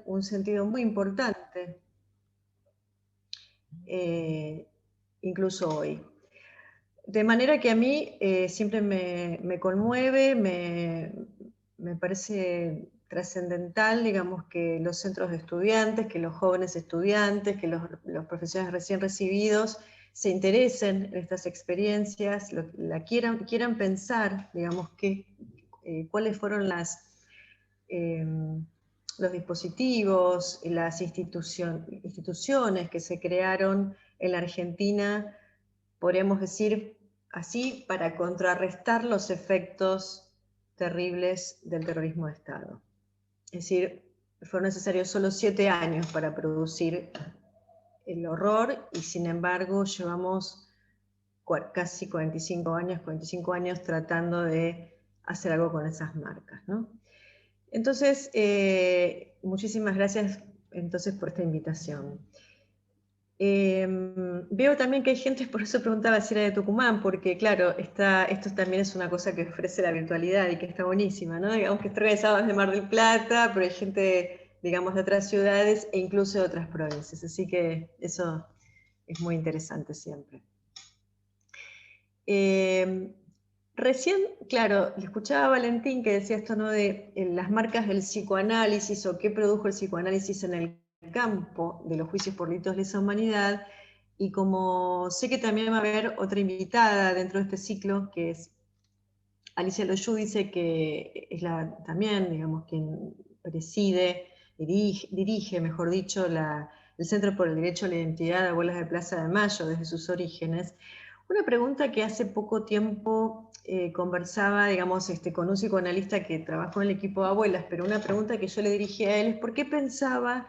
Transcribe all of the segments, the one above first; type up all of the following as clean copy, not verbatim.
un sentido muy importante, incluso hoy. De manera que a mí siempre me conmueve, me parece trascendental, digamos, que los centros de estudiantes, que los jóvenes estudiantes, que los profesionales recién recibidos se interesen en estas experiencias, quieran pensar, digamos, cuáles fueron eh, los dispositivos, las instituciones que se crearon en la Argentina, podríamos decir así, para contrarrestar los efectos terribles del terrorismo de Estado. Es decir, fueron necesarios solo 7 años para producir el horror y sin embargo llevamos casi 45 años tratando de hacer algo con esas marcas, ¿no? Entonces, muchísimas gracias entonces por esta invitación. Veo también que hay gente, por eso preguntaba si era de Tucumán, porque claro, esto también es una cosa que ofrece la virtualidad y que está buenísima, ¿no? Digamos que está organizado desde Mar del Plata, pero hay gente, digamos, de otras ciudades e incluso de otras provincias, así que eso es muy interesante siempre. Recién, claro, le escuchaba a Valentín que decía esto, ¿no? De las marcas del psicoanálisis o qué produjo el psicoanálisis en el campo de los juicios por delitos de lesa humanidad, y como sé que también va a haber otra invitada dentro de este ciclo, que es Alicia Loyudice, que es también, digamos, quien preside, dirige, mejor dicho, el Centro por el Derecho a la Identidad de Abuelas de Plaza de Mayo desde sus orígenes. Una pregunta que hace poco tiempo conversaba, digamos, con un psicoanalista que trabajó en el equipo de abuelas, pero una pregunta que yo le dirigí a él es ¿por qué pensaba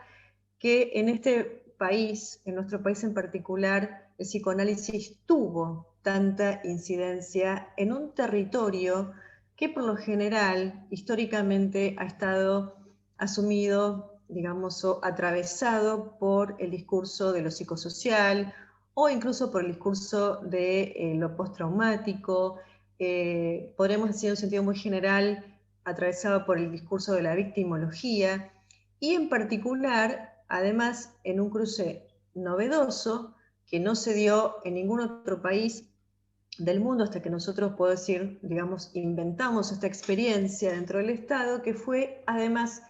que en este país, en nuestro país en particular, el psicoanálisis tuvo tanta incidencia en un territorio que por lo general, históricamente, ha estado asumido, digamos, o atravesado por el discurso de lo psicosocial o incluso por el discurso de lo postraumático, podremos decir en un sentido muy general, atravesado por el discurso de la victimología, y en particular, además, en un cruce novedoso que no se dio en ningún otro país del mundo hasta que nosotros, puedo decir, digamos, inventamos esta experiencia dentro del Estado, que fue además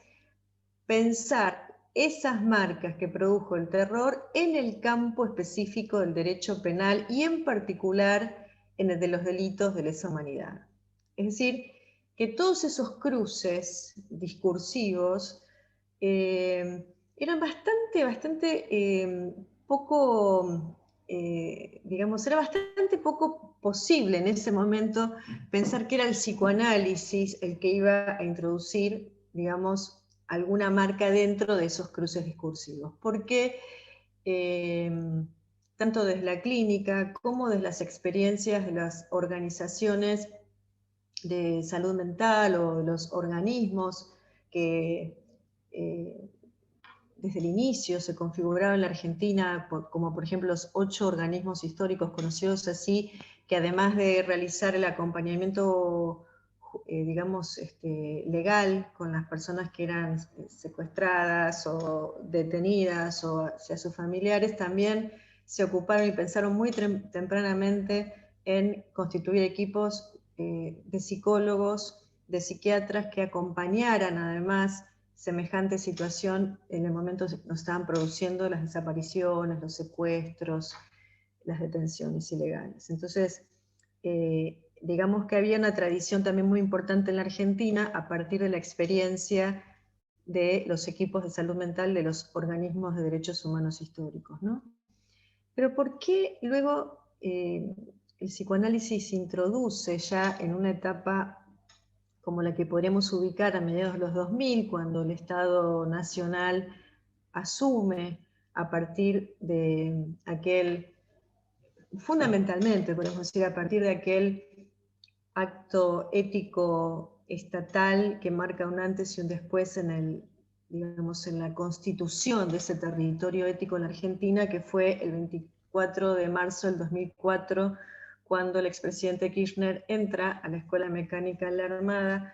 pensar esas marcas que produjo el terror en el campo específico del derecho penal y en particular en el de los delitos de lesa humanidad. Es decir, que todos esos cruces discursivos eran bastante poco, digamos, era bastante poco posible en ese momento pensar que era el psicoanálisis el que iba a introducir, digamos, alguna marca dentro de esos cruces discursivos. Porque tanto desde la clínica como desde las experiencias de las organizaciones de salud mental o de los organismos que desde el inicio se configuraron en la Argentina, como por ejemplo los 8 organismos históricos conocidos así, que además de realizar el acompañamiento digamos, legal con las personas que eran secuestradas o detenidas o hacia sus familiares, también se ocuparon y pensaron muy tempranamente en constituir equipos de psicólogos, de psiquiatras que acompañaran además semejante situación en el momento que nos estaban produciendo las desapariciones, los secuestros, las detenciones ilegales. Entonces, digamos que había una tradición también muy importante en la Argentina a partir de la experiencia de los equipos de salud mental de los organismos de derechos humanos históricos, ¿no? Pero ¿por qué luego el psicoanálisis se introduce ya en una etapa como la que podríamos ubicar a mediados de los 2000, cuando el Estado Nacional asume a partir de aquel, fundamentalmente, podemos decir, a partir de aquel acto ético estatal que marca un antes y un después digamos, en la constitución de ese territorio ético en la Argentina, que fue el 24 de marzo del 2004, cuando el expresidente Kirchner entra a la Escuela Mecánica de la Armada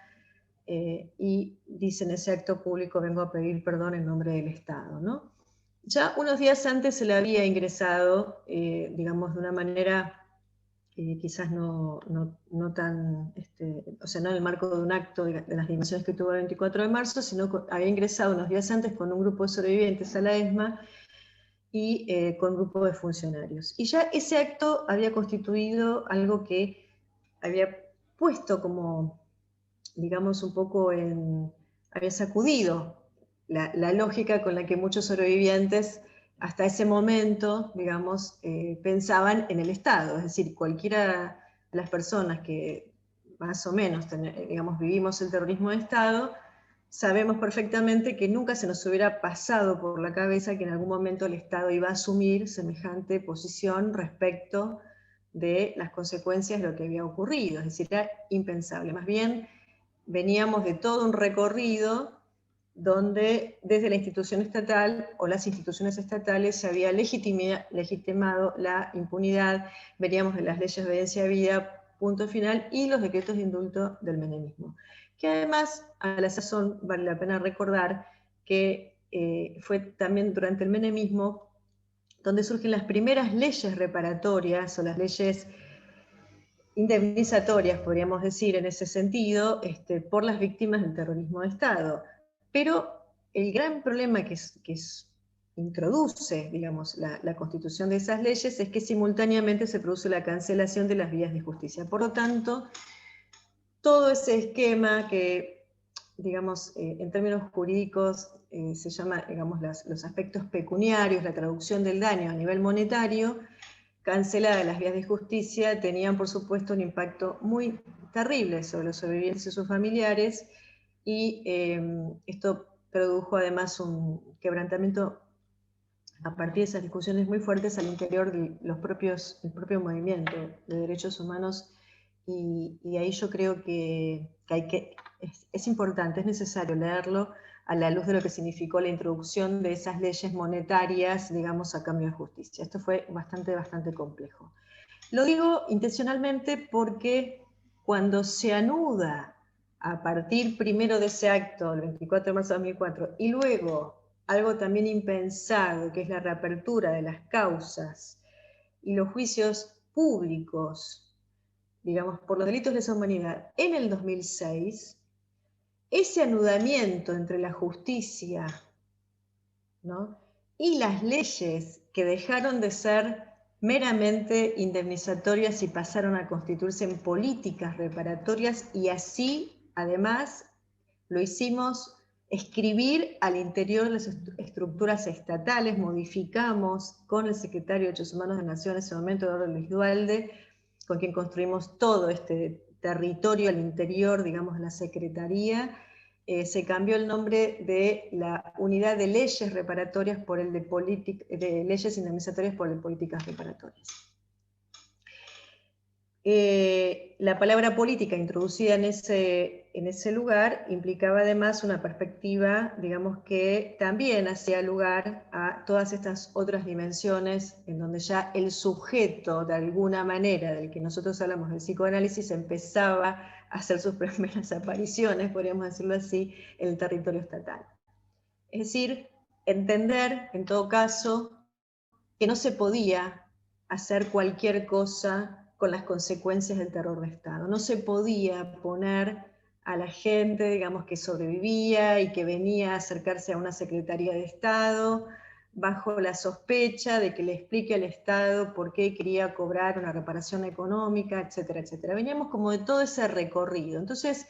y dice en ese acto público: vengo a pedir perdón en nombre del Estado, ¿no? Ya unos días antes se le había ingresado, digamos, de una manera quizás no tan, o sea, no en el marco de un acto de las dimensiones que tuvo el 24 de marzo, sino había ingresado unos días antes con un grupo de sobrevivientes a la ESMA y con un grupo de funcionarios. Y ya ese acto había constituido algo que había puesto como, digamos, un poco había sacudido la lógica con la que muchos sobrevivientes hasta ese momento, digamos, pensaban en el Estado. Es decir, cualquiera de las personas que más o menos, digamos, vivimos el terrorismo de Estado, sabemos perfectamente que nunca se nos hubiera pasado por la cabeza que en algún momento el Estado iba a asumir semejante posición respecto de las consecuencias de lo que había ocurrido. Es decir, era impensable. Más bien, veníamos de todo un recorrido donde desde la institución estatal o las instituciones estatales se había legitimado la impunidad, veníamos de las leyes de obediencia de vida, punto final, y los decretos de indulto del menemismo. Que además, a la sazón, vale la pena recordar que fue también durante el menemismo donde surgen las primeras leyes reparatorias o las leyes indemnizatorias, podríamos decir, en ese sentido, por las víctimas del terrorismo de Estado. Pero el gran problema que introduce, digamos, la constitución de esas leyes es que simultáneamente se produce la cancelación de las vías de justicia. Por lo tanto, todo ese esquema que, digamos, en términos jurídicos se llama, digamos, los aspectos pecuniarios, la traducción del daño a nivel monetario, canceladas las vías de justicia, tenían por supuesto un impacto muy terrible sobre los sobrevivientes y sus familiares, y esto produjo además un quebrantamiento a partir de esas discusiones muy fuertes al interior de el propio movimiento de derechos humanos, y ahí yo creo que es importante, es necesario leerlo a la luz de lo que significó la introducción de esas leyes monetarias, digamos, a cambio de justicia. Esto fue bastante complejo. Lo digo intencionalmente porque cuando se anuda a partir primero de ese acto, el 24 de marzo de 2004, y luego algo también impensado, que es la reapertura de las causas y los juicios públicos, digamos, por los delitos de lesa humanidad en el 2006, ese anudamiento entre la justicia, ¿no?, y las leyes que dejaron de ser meramente indemnizatorias y pasaron a constituirse en políticas reparatorias, y así, además, lo hicimos escribir al interior de las estructuras estatales, modificamos con el secretario de Derechos Humanos de la Nación en ese momento, Eduardo Luis Duhalde, con quien construimos todo este territorio al interior, digamos, de la Secretaría. Se cambió el nombre de la unidad de leyes reparatorias por el de leyes indemnizatorias por el de políticas reparatorias. La palabra política introducida en ese lugar implicaba además una perspectiva, digamos, que también hacía lugar a todas estas otras dimensiones en donde ya el sujeto, de alguna manera, del que nosotros hablamos del psicoanálisis, empezaba a hacer sus primeras apariciones, podríamos decirlo así, en el territorio estatal. Es decir, entender, en todo caso, que no se podía hacer cualquier cosa con las consecuencias del terror de Estado. No se podía poner a la gente, digamos, que sobrevivía y que venía a acercarse a una Secretaría de Estado bajo la sospecha de que le explique al Estado por qué quería cobrar una reparación económica, etcétera, etcétera. Veníamos como de todo ese recorrido. Entonces,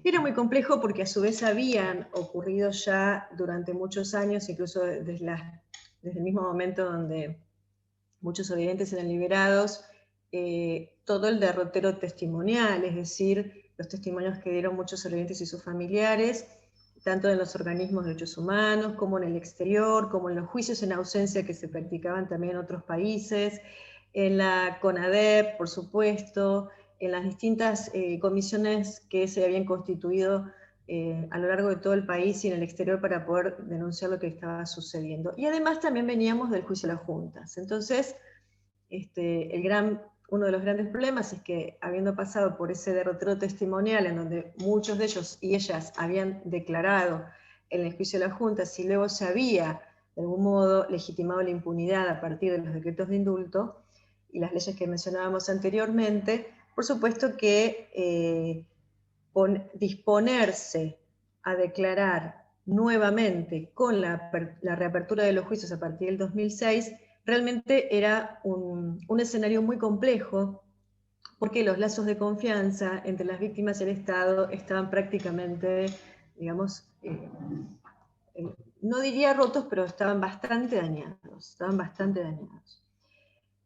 era muy complejo porque a su vez habían ocurrido ya durante muchos años, incluso desde el mismo momento donde muchos sobrevivientes eran liberados, todo el derrotero testimonial, es decir, los testimonios que dieron muchos sobrevivientes y sus familiares, tanto en los organismos de derechos humanos, como en el exterior, como en los juicios en ausencia que se practicaban también en otros países, en la CONADEP, por supuesto, en las distintas comisiones que se habían constituido a lo largo de todo el país y en el exterior para poder denunciar lo que estaba sucediendo. Y además también veníamos del juicio a las juntas. Entonces, el gran uno de los grandes problemas es que, habiendo pasado por ese derrotero testimonial en donde muchos de ellos y ellas habían declarado en el juicio de la Junta, si luego se había de algún modo legitimado la impunidad a partir de los decretos de indulto y las leyes que mencionábamos anteriormente, por supuesto que disponerse a declarar nuevamente con la reapertura de los juicios a partir del 2006 realmente era un escenario muy complejo, porque los lazos de confianza entre las víctimas y el Estado estaban prácticamente, digamos, no diría rotos, pero estaban bastante dañados.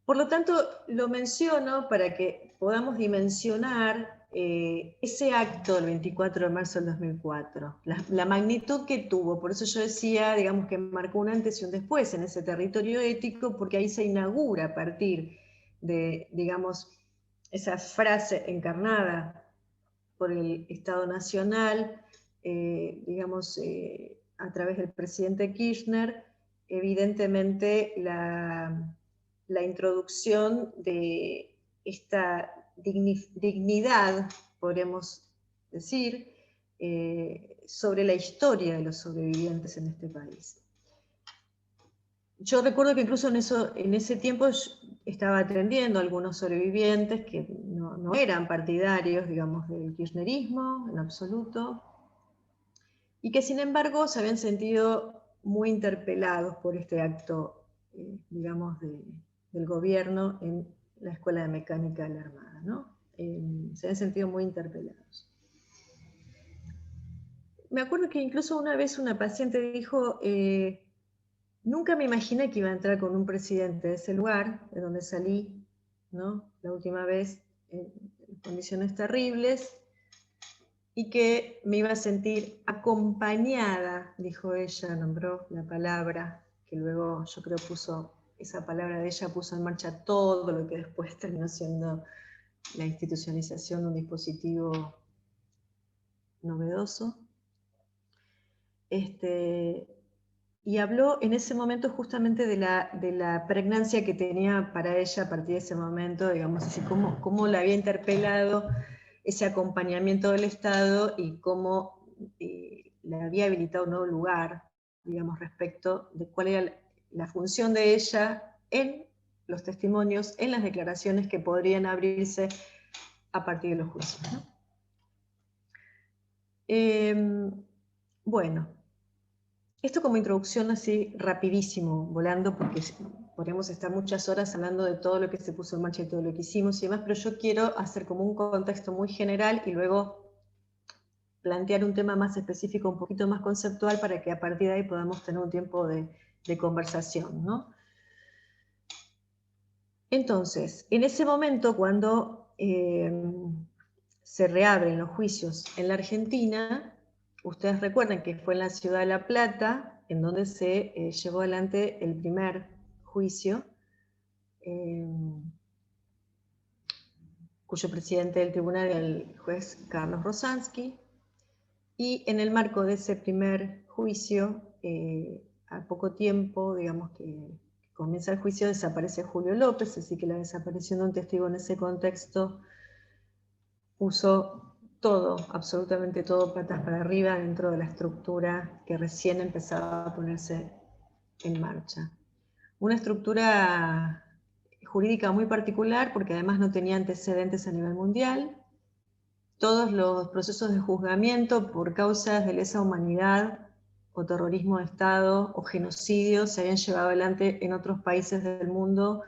Por lo tanto, lo menciono para que podamos dimensionar ese acto del 24 de marzo del 2004, la magnitud que tuvo. Por eso yo decía, digamos, que marcó un antes y un después en ese territorio ético, porque ahí se inaugura a partir de, digamos, esa frase encarnada por el Estado Nacional, digamos, a través del presidente Kirchner, evidentemente la introducción de esta dignidad, podríamos decir, sobre la historia de los sobrevivientes en este país. Yo recuerdo que incluso en ese tiempo estaba atendiendo a algunos sobrevivientes que no eran partidarios, digamos, del kirchnerismo en absoluto, y que sin embargo se habían sentido muy interpelados por este acto, digamos, del gobierno en la Escuela de Mecánica de la Armada, ¿no? Se habían sentido muy interpelados. Me acuerdo que incluso una vez una paciente dijo, nunca me imaginé que iba a entrar con un presidente de ese lugar, de donde salí, ¿no? La última vez, en condiciones terribles, y que me iba a sentir acompañada, dijo ella, nombró la palabra, que luego yo creo esa palabra de ella puso en marcha todo lo que después terminó siendo la institucionalización de un dispositivo novedoso. Y habló en ese momento justamente de la pregnancia que tenía para ella a partir de ese momento, digamos así, cómo la había interpelado ese acompañamiento del Estado y cómo le había habilitado un nuevo lugar, digamos, respecto de cuál era la función de ella en los testimonios, en las declaraciones que podrían abrirse a partir de los juicios, ¿no? Bueno, esto como introducción así rapidísimo, volando, porque podríamos estar muchas horas hablando de todo lo que se puso en marcha y todo lo que hicimos y demás, pero yo quiero hacer como un contexto muy general y luego plantear un tema más específico, un poquito más conceptual, para que a partir de ahí podamos tener un tiempo de conversación, ¿no? Entonces, en ese momento, cuando se reabren los juicios en la Argentina, ustedes recuerdan que fue en la ciudad de La Plata en donde se llevó adelante el primer juicio, cuyo presidente del tribunal era el juez Carlos Rosansky, y en el marco de ese primer juicio, a poco tiempo, digamos que comienza el juicio, desaparece Julio López, así que la desaparición de un testigo en ese contexto puso todo, absolutamente todo, patas para arriba dentro de la estructura que recién empezaba a ponerse en marcha. Una estructura jurídica muy particular porque además no tenía antecedentes a nivel mundial. Todos los procesos de juzgamiento por causas de lesa humanidad o terrorismo de Estado o genocidio se habían llevado adelante en otros países del mundo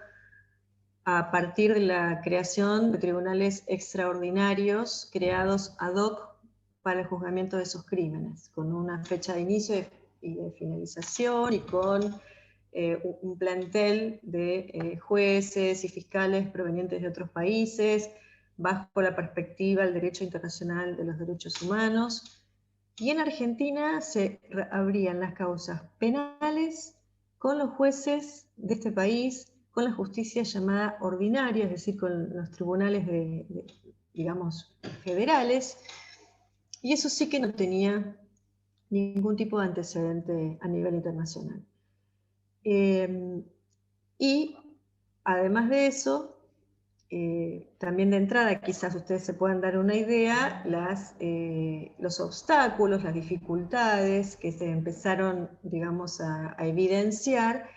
a partir de la creación de tribunales extraordinarios creados ad hoc para el juzgamiento de esos crímenes, con una fecha de inicio y de finalización y con un plantel de jueces y fiscales provenientes de otros países, bajo la perspectiva del derecho internacional de los derechos humanos. Y en Argentina se abrían las causas penales con los jueces de este país, con la justicia llamada ordinaria, es decir, con los tribunales digamos, federales, y eso sí que no tenía ningún tipo de antecedente a nivel internacional. Y además de eso, también de entrada, quizás ustedes se puedan dar una idea, los obstáculos, las dificultades que se empezaron, digamos, a evidenciar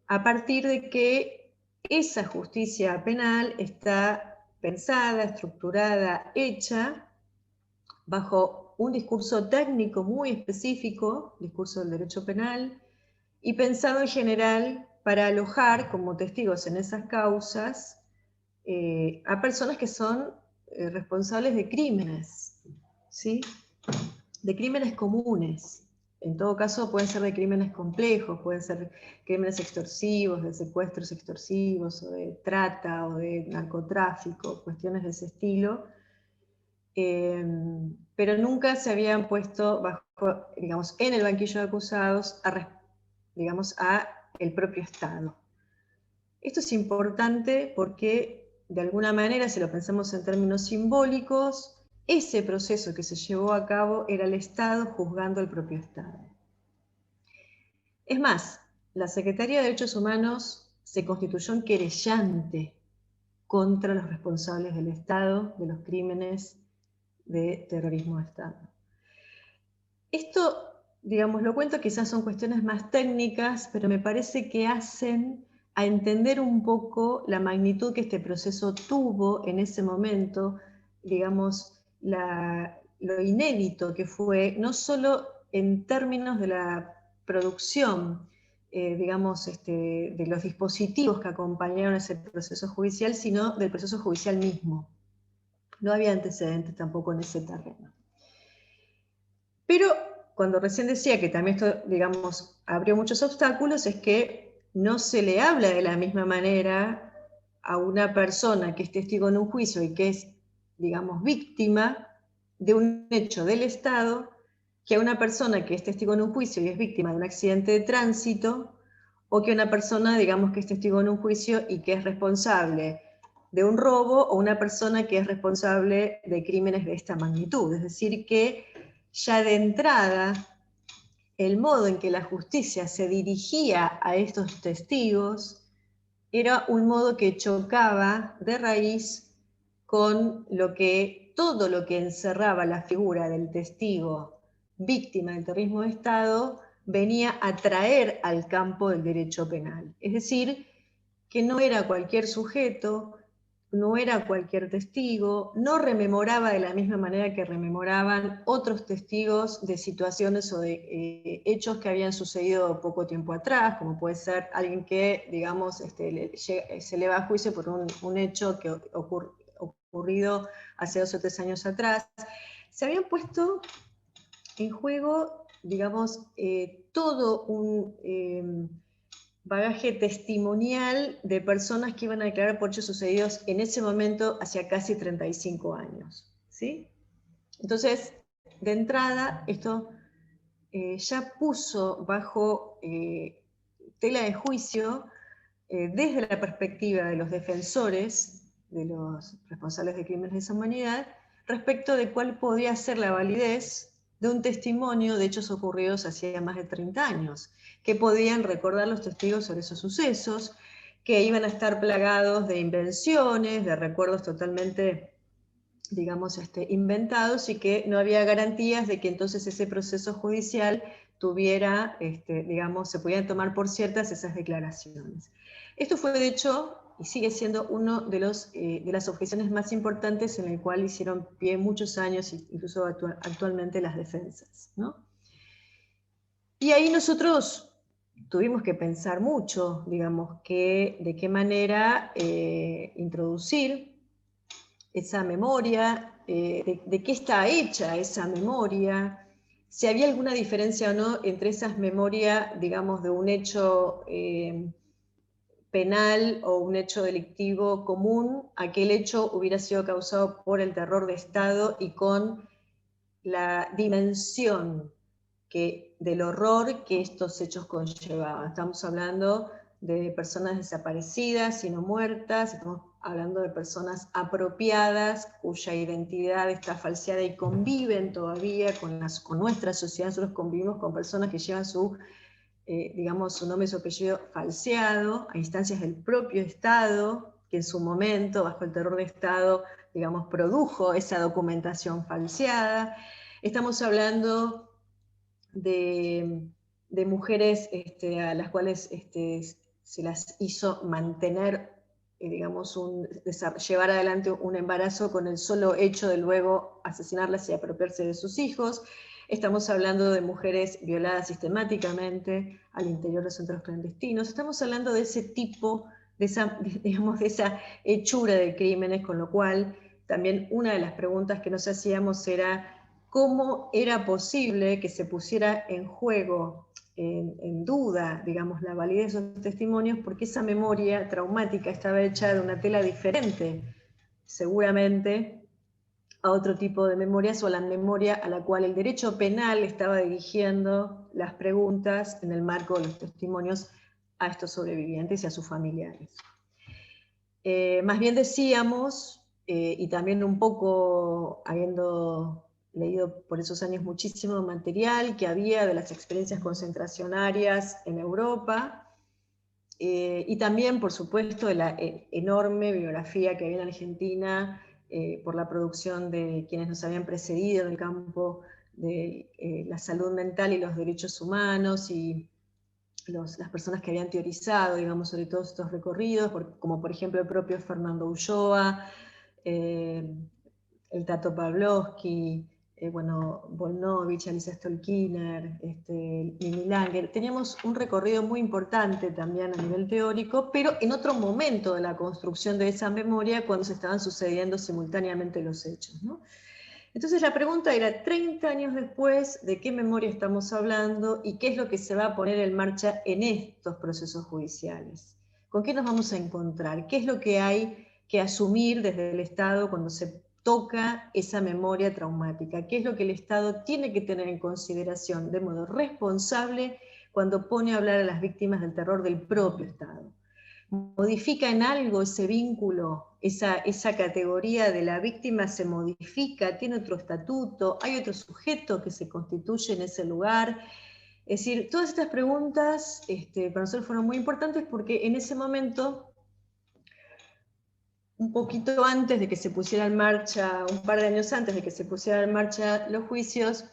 a partir de que esa justicia penal está pensada, estructurada, hecha bajo un discurso técnico muy específico, discurso del derecho penal, y pensado en general para alojar como testigos en esas causas a personas que son responsables de crímenes, ¿sí? De crímenes comunes. En todo caso pueden ser de crímenes complejos, pueden ser crímenes extorsivos, de secuestros extorsivos, o de trata, o de narcotráfico, cuestiones de ese estilo, pero nunca se habían puesto bajo, digamos, en el banquillo de acusados digamos, a el propio Estado. Esto es importante porque, de alguna manera, si lo pensamos en términos simbólicos, ese proceso que se llevó a cabo era el Estado juzgando al propio Estado. Es más, la Secretaría de Derechos Humanos se constituyó en querellante contra los responsables del Estado de los crímenes de terrorismo de Estado. Esto, digamos, lo cuento, quizás son cuestiones más técnicas, pero me parece que hacen a entender un poco la magnitud que este proceso tuvo en ese momento, digamos, lo inédito que fue, no solo en términos de la producción, digamos, de los dispositivos que acompañaron ese proceso judicial, sino del proceso judicial mismo. No había antecedentes tampoco en ese terreno. Pero cuando recién decía que también esto, digamos, abrió muchos obstáculos, es que no se le habla de la misma manera a una persona que es testigo en un juicio y que es, digamos, víctima de un hecho del Estado, que a una persona que es testigo en un juicio y es víctima de un accidente de tránsito, o que una persona, digamos, que es testigo en un juicio y que es responsable de un robo, o una persona que es responsable de crímenes de esta magnitud. Es decir, que ya de entrada, el modo en que la justicia se dirigía a estos testigos era un modo que chocaba de raíz con todo lo que encerraba la figura del testigo víctima del terrorismo de Estado venía a traer al campo del derecho penal. Es decir, que no era cualquier sujeto, no era cualquier testigo, no rememoraba de la misma manera que rememoraban otros testigos de situaciones o de hechos que habían sucedido poco tiempo atrás, como puede ser alguien que, digamos, se le va a juicio por un hecho que ocurrido hace 2 o 3 años atrás. Se habían puesto en juego, digamos, todo un bagaje testimonial de personas que iban a declarar por hechos sucedidos en ese momento hacia casi 35 años. ¿Sí? Entonces, de entrada, esto ya puso bajo tela de juicio, desde la perspectiva de los defensores, de los responsables de crímenes de lesa humanidad, respecto de cuál podía ser la validez de un testimonio de hechos ocurridos hacía más de 30 años, que podían recordar los testigos sobre esos sucesos, que iban a estar plagados de invenciones, de recuerdos totalmente, digamos, inventados, y que no había garantías de que entonces ese proceso judicial tuviera, digamos, se podían tomar por ciertas esas declaraciones. Esto fue, de hecho, y sigue siendo uno de las objeciones más importantes en el cual hicieron pie muchos años, incluso actualmente, las defensas, ¿no? Y ahí nosotros tuvimos que pensar mucho, digamos, de qué manera introducir esa memoria, de qué está hecha esa memoria, si había alguna diferencia o no entre esas memorias, digamos, de un hecho penal o un hecho delictivo común, aquel hecho hubiera sido causado por el terror de Estado y con la dimensión del horror que estos hechos conllevaban. Estamos hablando de personas desaparecidas y no muertas, estamos hablando de personas apropiadas cuya identidad está falseada y conviven todavía con nuestra sociedad. Nosotros convivimos con personas que llevan digamos, su nombre y su apellido falseado a instancias del propio Estado, que en su momento, bajo el terror de Estado, digamos, produjo esa documentación falseada. Estamos hablando de mujeres a las cuales se las hizo mantener, digamos, llevar adelante un embarazo con el solo hecho de luego asesinarlas y apropiarse de sus hijos. Estamos hablando de mujeres violadas sistemáticamente al interior de centros clandestinos. Estamos hablando de ese tipo, de esa hechura de crímenes, con lo cual también una de las preguntas que nos hacíamos era cómo era posible que se pusiera en juego, en duda, digamos, la validez de esos testimonios, porque esa memoria traumática estaba hecha de una tela diferente, seguramente, a otro tipo de memorias o a la memoria a la cual el derecho penal estaba dirigiendo las preguntas en el marco de los testimonios a estos sobrevivientes y a sus familiares. Más bien decíamos, y también un poco habiendo leído por esos años muchísimo material que había de las experiencias concentracionarias en Europa, y también, por supuesto, de la enorme bibliografía que había en Argentina por la producción de quienes nos habían precedido en el campo de la salud mental y los derechos humanos, y las personas que habían teorizado, digamos, sobre todos estos recorridos, como por ejemplo el propio Fernando Ulloa, el Tato Pavlovsky, bueno, Volnovich, Alicia Stolkiner, Mimi Langer. Teníamos un recorrido muy importante también a nivel teórico, pero en otro momento de la construcción de esa memoria, cuando se estaban sucediendo simultáneamente los hechos, ¿no? Entonces la pregunta era, 30 años después, ¿de qué memoria estamos hablando y qué es lo que se va a poner en marcha en estos procesos judiciales? ¿Con qué nos vamos a encontrar? ¿Qué es lo que hay que asumir desde el Estado cuando se toca esa memoria traumática? ¿Qué es lo que el Estado tiene que tener en consideración de modo responsable cuando pone a hablar a las víctimas del terror del propio Estado? ¿Modifica en algo ese vínculo, esa categoría de la víctima se modifica, tiene otro estatuto, hay otro sujeto que se constituye en ese lugar? Es decir, todas estas preguntas para nosotros fueron muy importantes porque en ese momento, un poquito antes de que se pusiera en marcha, un par de años antes de que se pusieran en marcha los juicios,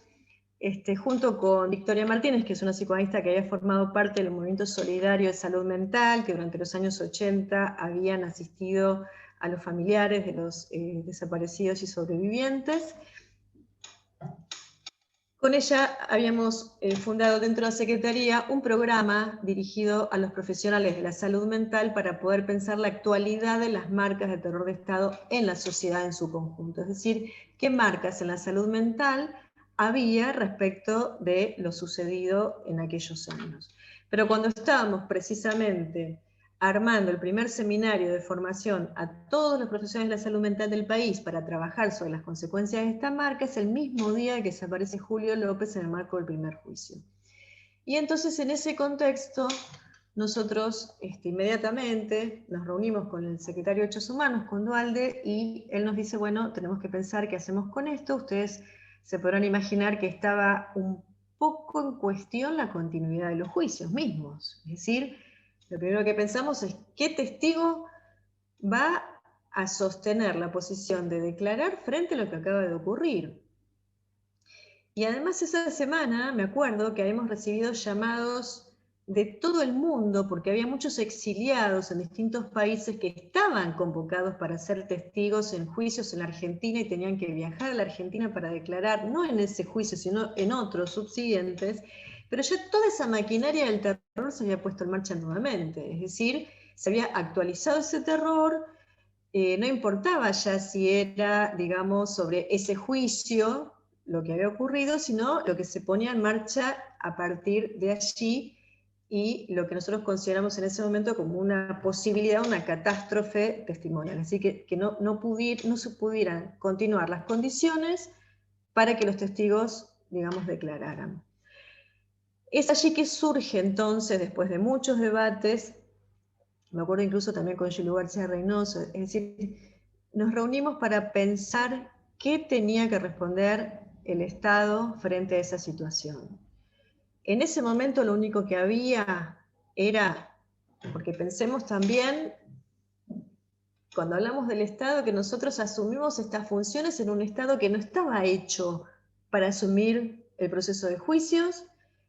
junto con Victoria Martínez, que es una psicoanalista que había formado parte del movimiento solidario de salud mental, que durante los años 80 habían asistido a los familiares de los desaparecidos y sobrevivientes. Con ella habíamos fundado dentro de la Secretaría un programa dirigido a los profesionales de la salud mental para poder pensar la actualidad de las marcas de terror de Estado en la sociedad en su conjunto. Es decir, qué marcas en la salud mental había respecto de lo sucedido en aquellos años. Pero cuando estábamos precisamente armando el primer seminario de formación a todos los profesionales de la salud mental del país para trabajar sobre las consecuencias de esta marca, es el mismo día que se aparece Julio López en el marco del primer juicio. Y entonces en ese contexto nosotros inmediatamente nos reunimos con el secretario de Derechos Humanos, con Dualde, y él nos dice, bueno, tenemos que pensar qué hacemos con esto. Ustedes se podrán imaginar que estaba un poco en cuestión la continuidad de los juicios mismos. Es decir, lo primero que pensamos es qué testigo va a sostener la posición de declarar frente a lo que acaba de ocurrir. Y además esa semana me acuerdo que habíamos recibido llamados de todo el mundo, porque había muchos exiliados en distintos países que estaban convocados para ser testigos en juicios en la Argentina y tenían que viajar a la Argentina para declarar, no en ese juicio, sino en otros subsiguientes, pero ya toda esa maquinaria del terror se había puesto en marcha nuevamente, es decir, se había actualizado ese terror, no importaba ya si era, digamos, sobre ese juicio lo que había ocurrido, sino lo que se ponía en marcha a partir de allí y lo que nosotros consideramos en ese momento como una posibilidad, una catástrofe testimonial. Así que no se pudieran continuar las condiciones para que los testigos, digamos, declararan. Es allí que surge entonces, después de muchos debates, me acuerdo incluso también con Julio García Reynoso, es decir, nos reunimos para pensar qué tenía que responder el Estado frente a esa situación. En ese momento lo único que había era, porque pensemos también cuando hablamos del Estado, que nosotros asumimos estas funciones en un Estado que no estaba hecho para asumir el proceso de juicios,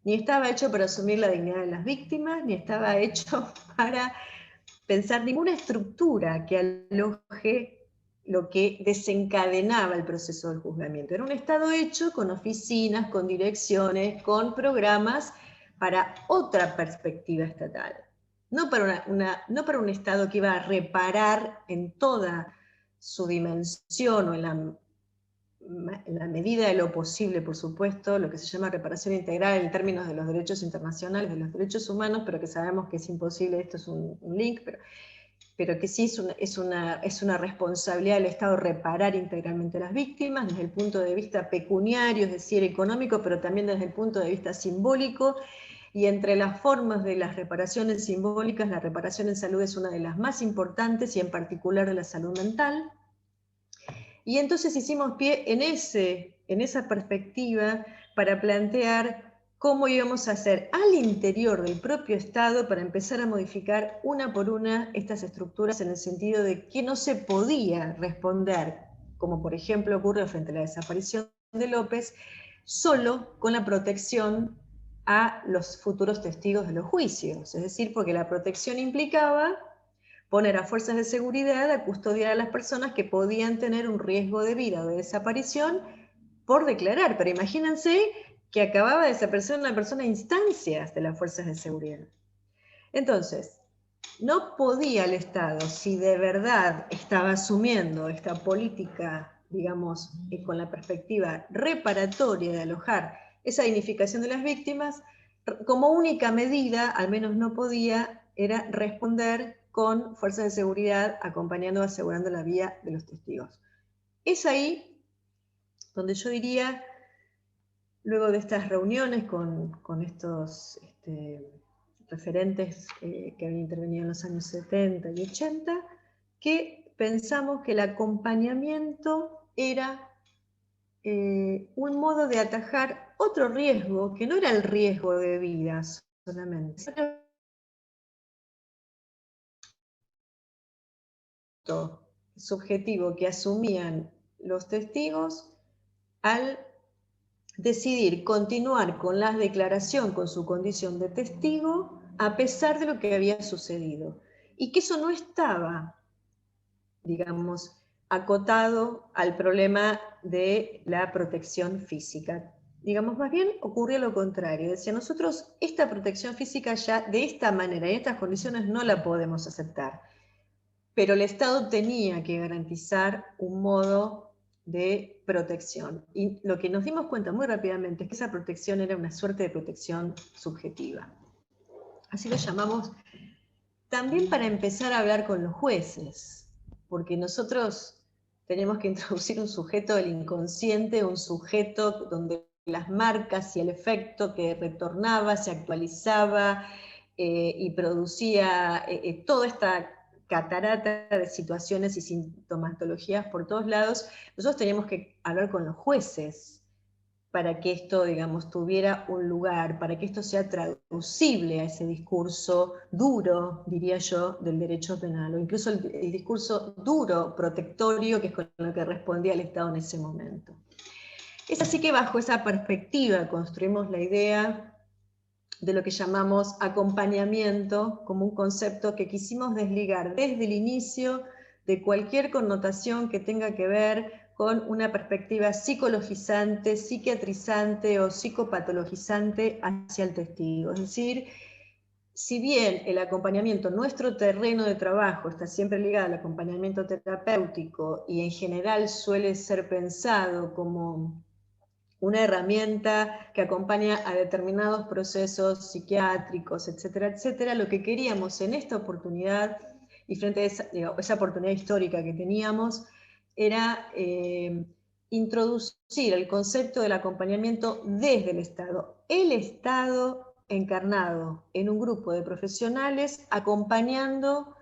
ni estaba hecho para asumir la dignidad de las víctimas, ni estaba hecho para pensar ninguna estructura que aloje lo que desencadenaba el proceso del juzgamiento. Era un Estado hecho con oficinas, con direcciones, con programas para otra perspectiva estatal. No para un Estado que iba a reparar en toda su dimensión o en la medida de lo posible, por supuesto, lo que se llama reparación integral en términos de los derechos internacionales, de los derechos humanos, pero que sabemos que es imposible, esto es un link, pero que sí es una responsabilidad del Estado reparar integralmente a las víctimas desde el punto de vista pecuniario, es decir, económico, pero también desde el punto de vista simbólico. Y entre las formas de las reparaciones simbólicas, la reparación en salud es una de las más importantes, y en particular de la salud mental. Y entonces hicimos pie en esa perspectiva para plantear cómo íbamos a hacer al interior del propio Estado para empezar a modificar una por una estas estructuras, en el sentido de que no se podía responder, como por ejemplo ocurrió frente a la desaparición de López, solo con la protección a los futuros testigos de los juicios. Es decir, porque la protección implicaba poner a fuerzas de seguridad a custodiar a las personas que podían tener un riesgo de vida o de desaparición por declarar. Pero imagínense que acababa de desaparecer una persona a instancias de las fuerzas de seguridad. Entonces, no podía el Estado, si de verdad estaba asumiendo esta política, digamos, con la perspectiva reparatoria de alojar esa dignificación de las víctimas, como única medida, al menos no podía, era responder con fuerzas de seguridad acompañando, asegurando la vida de los testigos. Es ahí donde yo diría, luego de estas reuniones con estos referentes que habían intervenido en los años 70 y 80, que pensamos que el acompañamiento era un modo de atajar otro riesgo, que no era el riesgo de vida solamente, subjetivo que asumían los testigos al decidir continuar con la declaración con su condición de testigo a pesar de lo que había sucedido. Y que eso no estaba, digamos, acotado al problema de la protección física. Digamos, más bien ocurría lo contrario. Decía, nosotros esta protección física ya de esta manera, en estas condiciones, no la podemos aceptar. Pero el Estado tenía que garantizar un modo de protección. Y lo que nos dimos cuenta muy rápidamente es que esa protección era una suerte de protección subjetiva. Así lo llamamos también para empezar a hablar con los jueces, porque nosotros tenemos que introducir un sujeto del inconsciente, un sujeto donde las marcas y el efecto que retornaba, se actualizaba y producía toda esta catarata de situaciones y sintomatologías por todos lados. Nosotros teníamos que hablar con los jueces para que esto, digamos, tuviera un lugar, para que esto sea traducible a ese discurso duro, diría yo, del derecho penal, o incluso el discurso duro, protectorio, que es con lo que respondía el Estado en ese momento. Es así que bajo esa perspectiva construimos la idea de lo que llamamos acompañamiento, como un concepto que quisimos desligar desde el inicio de cualquier connotación que tenga que ver con una perspectiva psicologizante, psiquiatrizante o psicopatologizante hacia el testigo. Es decir, si bien el acompañamiento, nuestro terreno de trabajo, está siempre ligado al acompañamiento terapéutico y en general suele ser pensado como una herramienta que acompaña a determinados procesos psiquiátricos, etcétera, etcétera, lo que queríamos en esta oportunidad, y frente a esa oportunidad histórica que teníamos, era introducir el concepto del acompañamiento desde el Estado encarnado en un grupo de profesionales acompañando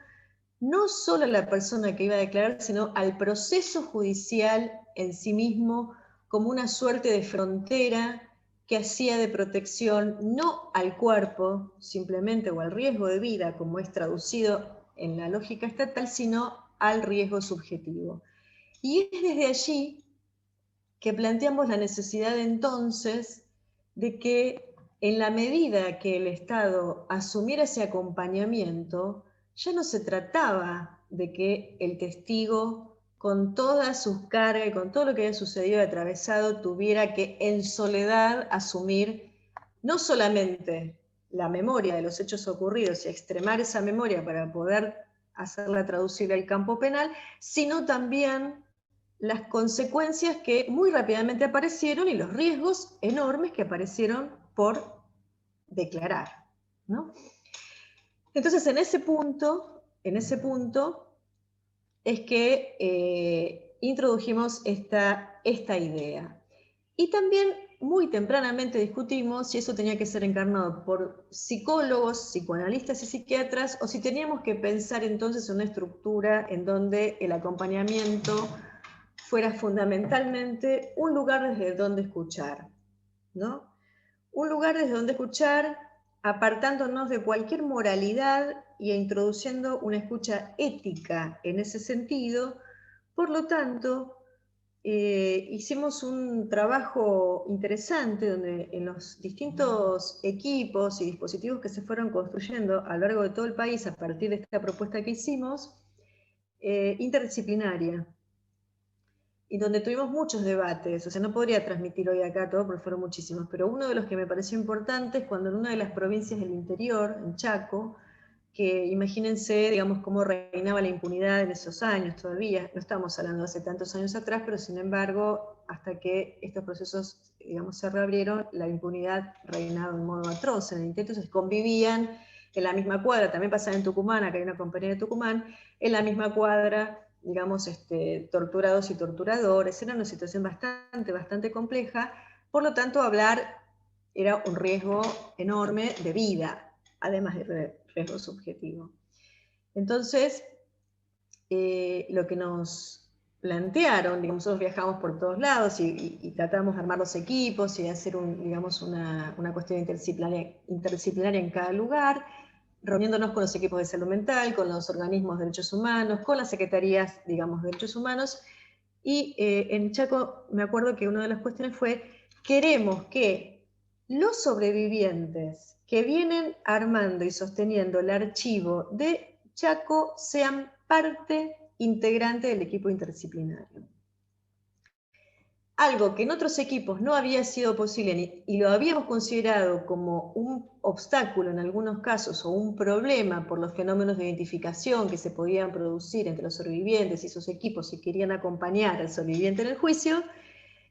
no solo a la persona que iba a declarar, sino al proceso judicial en sí mismo, como una suerte de frontera que hacía de protección no al cuerpo simplemente o al riesgo de vida, como es traducido en la lógica estatal, sino al riesgo subjetivo. Y es desde allí que planteamos la necesidad entonces de que en la medida que el Estado asumiera ese acompañamiento, ya no se trataba de que el testigo, con todas sus cargas y con todo lo que había sucedido y atravesado, tuviera que en soledad asumir no solamente la memoria de los hechos ocurridos y extremar esa memoria para poder hacerla traducible al campo penal, sino también las consecuencias que muy rápidamente aparecieron y los riesgos enormes que aparecieron por declarar, ¿no? Entonces, en ese punto es que introdujimos esta idea. Y también muy tempranamente discutimos si eso tenía que ser encarnado por psicólogos, psicoanalistas y psiquiatras, o si teníamos que pensar entonces en una estructura en donde el acompañamiento fuera fundamentalmente un lugar desde donde escuchar, ¿no? Un lugar desde donde escuchar, apartándonos de cualquier moralidad y introduciendo una escucha ética en ese sentido. Por lo tanto, hicimos un trabajo interesante donde en los distintos equipos y dispositivos que se fueron construyendo a lo largo de todo el país a partir de esta propuesta que hicimos, interdisciplinaria, y donde tuvimos muchos debates, o sea, no podría transmitir hoy acá todo porque fueron muchísimos, pero uno de los que me pareció importante es cuando en una de las provincias del interior, en Chaco, que imagínense, digamos, cómo reinaba la impunidad en esos años todavía, no estamos hablando de hace tantos años atrás, pero sin embargo, hasta que estos procesos, digamos, se reabrieron, la impunidad reinaba de modo atroz en el intento, entonces convivían en la misma cuadra, también pasaba en Tucumán, acá hay una compañía de Tucumán, en la misma cuadra, digamos, torturados y torturadores, era una situación bastante compleja, por lo tanto hablar era un riesgo enorme de vida, además de riesgo subjetivo. Entonces, lo que nos plantearon, digamos, nosotros viajamos por todos lados y tratamos de armar los equipos y de hacer digamos, una cuestión interdisciplinaria en cada lugar, reuniéndonos con los equipos de salud mental, con los organismos de derechos humanos, con las secretarías, digamos, de derechos humanos, y en Chaco me acuerdo que una de las cuestiones fue, queremos que los sobrevivientes que vienen armando y sosteniendo el archivo de Chaco sean parte integrante del equipo interdisciplinario. Algo que en otros equipos no había sido posible y lo habíamos considerado como un obstáculo en algunos casos o un problema por los fenómenos de identificación que se podían producir entre los sobrevivientes y sus equipos si querían acompañar al sobreviviente en el juicio,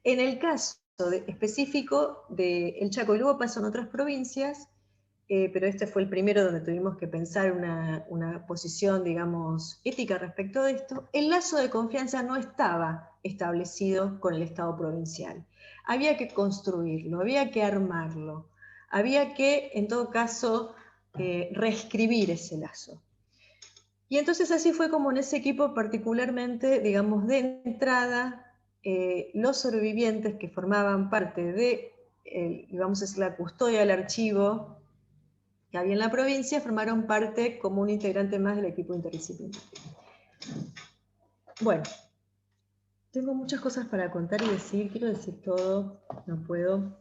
en el caso específico de El Chaco y luego pasó en otras provincias, pero este fue el primero donde tuvimos que pensar una posición, digamos, ética respecto de esto, el lazo de confianza no estaba establecido con el Estado provincial. Había que construirlo, había que armarlo, había que, en todo caso, reescribir ese lazo. Y entonces así fue como en ese equipo particularmente, digamos, de entrada, los sobrevivientes que formaban parte de, vamos a decir, la custodia del archivo que había en la provincia, formaron parte como un integrante más del equipo interdisciplinario. Bueno, tengo muchas cosas para contar y decir, quiero decir todo, no puedo.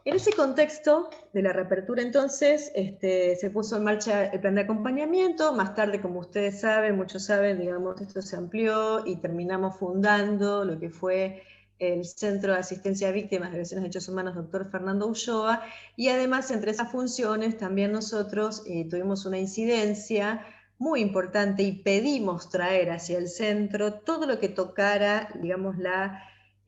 En ese contexto de la reapertura, entonces, se puso en marcha el plan de acompañamiento. Más tarde, como ustedes saben, muchos saben, digamos, esto se amplió y terminamos fundando lo que fue el Centro de Asistencia a Víctimas de Violaciones de Derechos Humanos, Dr. Fernando Ulloa, y además, entre esas funciones, también nosotros tuvimos una incidencia muy importante y pedimos traer hacia el centro todo lo que tocara, digamos,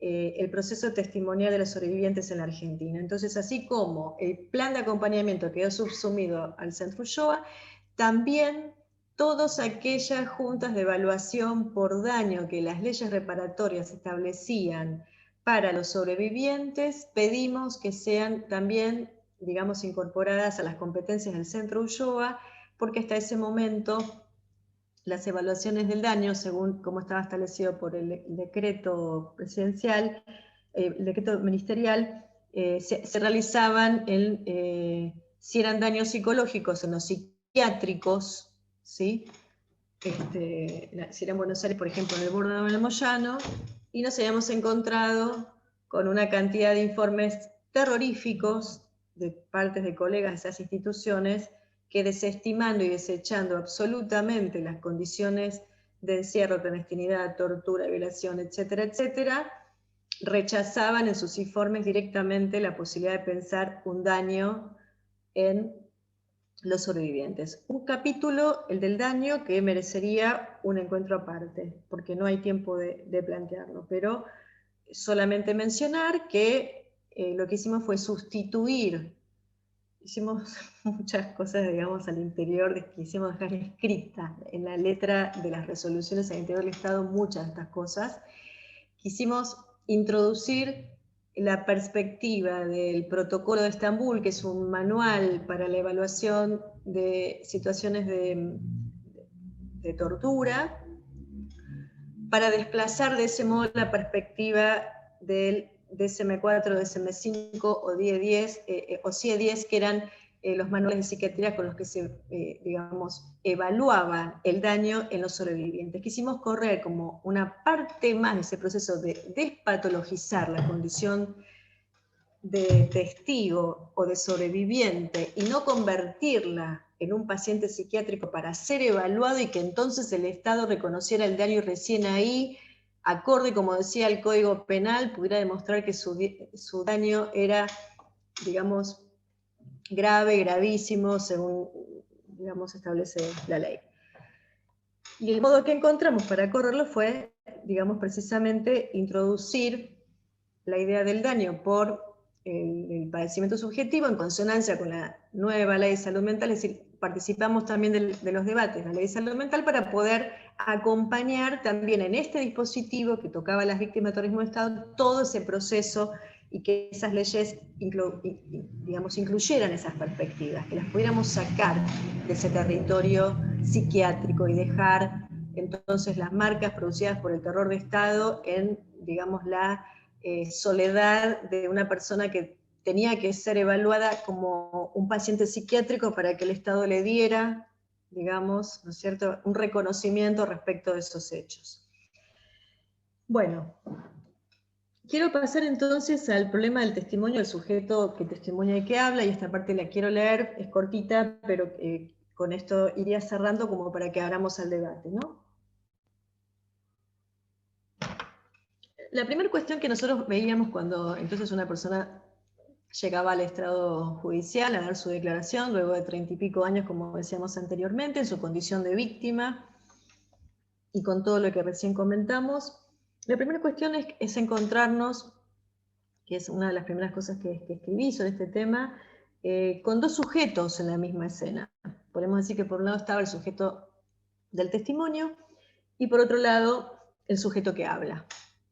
el proceso testimonial de los sobrevivientes en la Argentina. Entonces, así como el plan de acompañamiento quedó subsumido al Centro Ulloa, también todas aquellas juntas de evaluación por daño que las leyes reparatorias establecían para los sobrevivientes, pedimos que sean también, digamos, incorporadas a las competencias del Centro Ulloa, porque hasta ese momento las evaluaciones del daño, según como estaba establecido por el decreto presidencial, el decreto ministerial, se realizaban si eran daños psicológicos en los psiquiátricos, ¿sí? si era en Buenos Aires, por ejemplo, en el Bórdano del Moyano, y nos habíamos encontrado con una cantidad de informes terroríficos de partes de colegas de esas instituciones que, desestimando y desechando absolutamente las condiciones de encierro, clandestinidad, tortura, violación, etcétera, etcétera, rechazaban en sus informes directamente la posibilidad de pensar un daño en los sobrevivientes. Un capítulo, el del daño, que merecería un encuentro aparte, porque no hay tiempo de plantearlo, pero solamente mencionar que lo que hicimos fue sustituir, hicimos muchas cosas, digamos, al interior, quisimos dejar escrita en la letra de las resoluciones al interior del Estado muchas de estas cosas. Quisimos introducir la perspectiva del Protocolo de Estambul, que es un manual para la evaluación de situaciones de tortura, para desplazar de ese modo la perspectiva del DSM-4, DSM-5 o DIE-10, o CIE-10, que eran los manuales de psiquiatría con los que se, digamos, evaluaba el daño en los sobrevivientes. Quisimos correr como una parte más de ese proceso de despatologizar la condición de testigo o de sobreviviente y no convertirla en un paciente psiquiátrico para ser evaluado y que entonces el Estado reconociera el daño y recién ahí, acorde, como decía el Código Penal, pudiera demostrar que su daño era, digamos, grave, gravísimo, según, digamos, establece la ley. Y el modo que encontramos para correrlo fue, digamos, precisamente introducir la idea del daño por el padecimiento subjetivo en consonancia con la nueva ley de salud mental, es decir, participamos también de los debates de la ley de salud mental para poder acompañar también en este dispositivo que tocaba a las víctimas de terrorismo de Estado todo ese proceso y que esas leyes, digamos, incluyeran esas perspectivas, que las pudiéramos sacar de ese territorio psiquiátrico y dejar entonces las marcas producidas por el terror de Estado en, digamos, la soledad de una persona que tenía que ser evaluada como un paciente psiquiátrico para que el Estado le diera, digamos, ¿no es cierto?, un reconocimiento respecto de esos hechos. Bueno, quiero pasar entonces al problema del testimonio del sujeto que testimonia y que habla, y esta parte la quiero leer, es cortita, pero con esto iría cerrando como para que abramos al debate, ¿no? La primera cuestión que nosotros veíamos cuando entonces una persona llegaba al estrado judicial a dar su declaración, luego de 30 y pico años, como decíamos anteriormente, en su condición de víctima, y con todo lo que recién comentamos, la primera cuestión es encontrarnos, que es una de las primeras cosas que escribí sobre este tema, con dos sujetos en la misma escena. Podemos decir que por un lado estaba el sujeto del testimonio, y por otro lado, el sujeto que habla.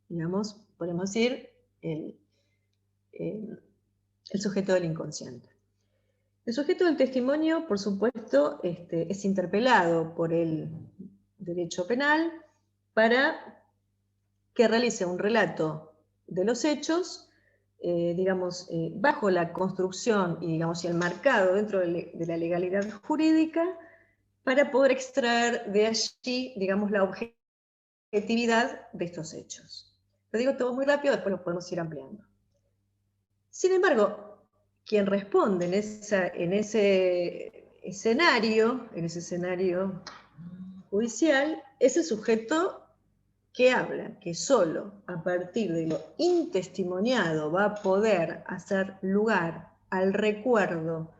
Digamos, podemos decir, el sujeto del inconsciente. El sujeto del testimonio, por supuesto, es interpelado por el derecho penal para que realice un relato de los hechos, digamos, bajo la construcción y, digamos, y enmarcado dentro de la legalidad jurídica, para poder extraer de allí, digamos, la objetividad de estos hechos. Lo digo todo muy rápido, después lo podemos ir ampliando. Sin embargo, quien responde en ese escenario judicial, es el sujeto que habla, que solo a partir de lo intestimoniado va a poder hacer lugar al recuerdo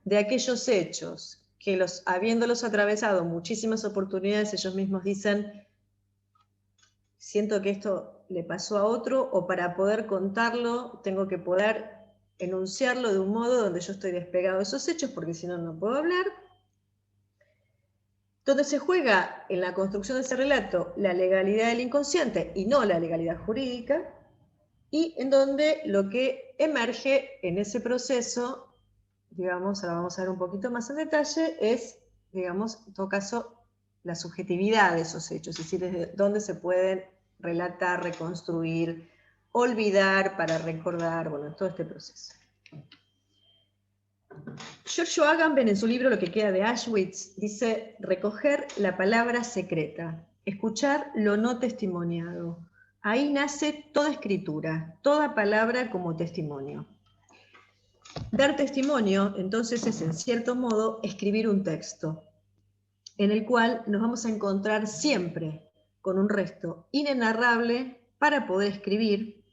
de aquellos hechos que, habiéndolos atravesado muchísimas oportunidades, ellos mismos dicen, siento que esto le pasó a otro, o para poder contarlo tengo que poder enunciarlo de un modo donde yo estoy despegado de esos hechos, porque si no, no puedo hablar. Donde se juega en la construcción de ese relato la legalidad del inconsciente y no la legalidad jurídica, y en donde lo que emerge en ese proceso, digamos, ahora vamos a ver un poquito más en detalle, es, digamos, en todo caso, la subjetividad de esos hechos, es decir, desde dónde se pueden relatar, reconstruir, olvidar para recordar, bueno, todo este proceso. Giorgio Agamben, en su libro Lo que queda de Auschwitz, dice: recoger la palabra secreta, escuchar lo no testimoniado. Ahí nace toda escritura, toda palabra como testimonio. Dar testimonio, entonces, es en cierto modo escribir un texto, en el cual nos vamos a encontrar siempre con un resto inenarrable para poder escribir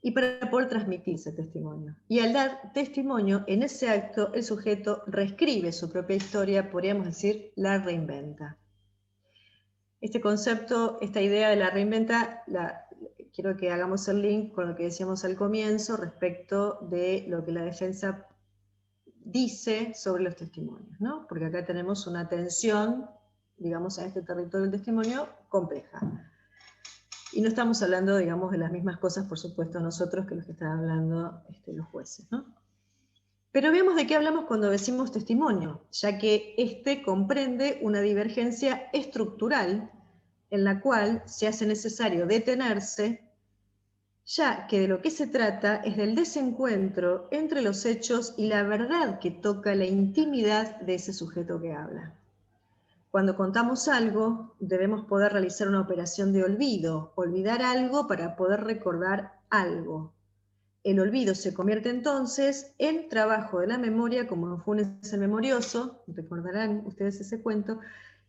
y para poder transmitir ese testimonio. Y al dar testimonio, en ese acto, el sujeto reescribe su propia historia, podríamos decir, la reinventa. Este concepto, esta idea de la reinventa, quiero que hagamos el link con lo que decíamos al comienzo respecto de lo que la defensa dice sobre los testimonios, ¿no? Porque acá tenemos una tensión, digamos, a este territorio del testimonio compleja. Y no estamos hablando, digamos, de las mismas cosas, por supuesto, nosotros que los que están hablando los jueces, ¿no? Pero veamos de qué hablamos cuando decimos testimonio, ya que este comprende una divergencia estructural en la cual se hace necesario detenerse, ya que de lo que se trata es del desencuentro entre los hechos y la verdad que toca la intimidad de ese sujeto que habla. Cuando contamos algo, debemos poder realizar una operación de olvido, olvidar algo para poder recordar algo. El olvido se convierte entonces en trabajo de la memoria, como en Funes el Memorioso, recordarán ustedes ese cuento,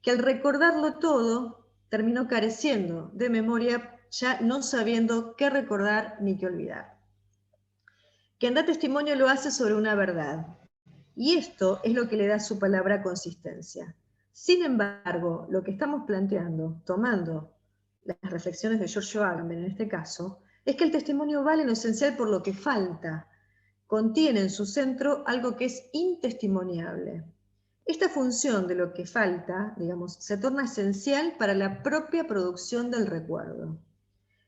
que al recordarlo todo, terminó careciendo de memoria, ya no sabiendo qué recordar ni qué olvidar. Quien da testimonio lo hace sobre una verdad, y esto es lo que le da a su palabra consistencia. Sin embargo, lo que estamos planteando, tomando las reflexiones de Giorgio Agamben en este caso, es que el testimonio vale en lo esencial por lo que falta. Contiene en su centro algo que es intestimoniable. Esta función de lo que falta, digamos, se torna esencial para la propia producción del recuerdo.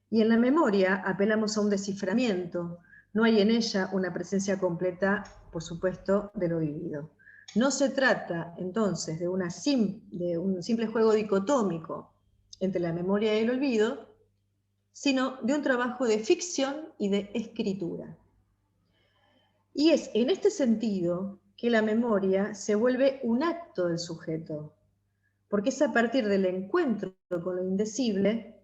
Y en la memoria apelamos a un desciframiento. No hay en ella una presencia completa, por supuesto, de lo vivido. No se trata, entonces, de un simple juego dicotómico entre la memoria y el olvido, sino de un trabajo de ficción y de escritura. Y es en este sentido que la memoria se vuelve un acto del sujeto, porque es a partir del encuentro con lo indecible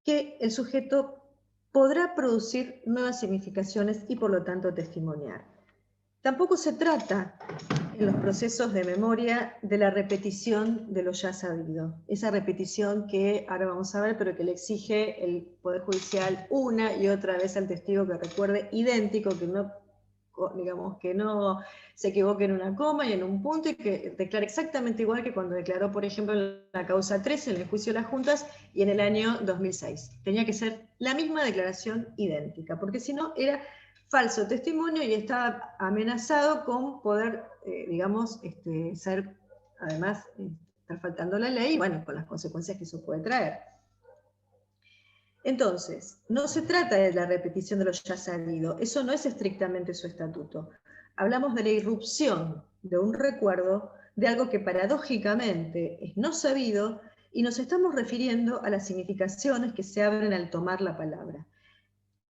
que el sujeto podrá producir nuevas significaciones y por lo tanto testimoniar. Tampoco se trata en los procesos de memoria de la repetición de lo ya sabido, esa repetición que ahora vamos a ver, pero que le exige el Poder Judicial una y otra vez al testigo que recuerde idéntico, que no, digamos, que no se equivoque en una coma y en un punto y que declare exactamente igual que cuando declaró, por ejemplo, en la causa 13 en el juicio de las juntas y en el año 2006. Tenía que ser la misma declaración idéntica, porque si no era falso testimonio y estaba amenazado con poder, digamos, ser, además, estar faltando la ley, y bueno, con las consecuencias que eso puede traer. Entonces, no se trata de la repetición de lo ya sabido, eso no es estrictamente su estatuto. Hablamos de la irrupción de un recuerdo de algo que paradójicamente es no sabido y nos estamos refiriendo a las significaciones que se abren al tomar la palabra.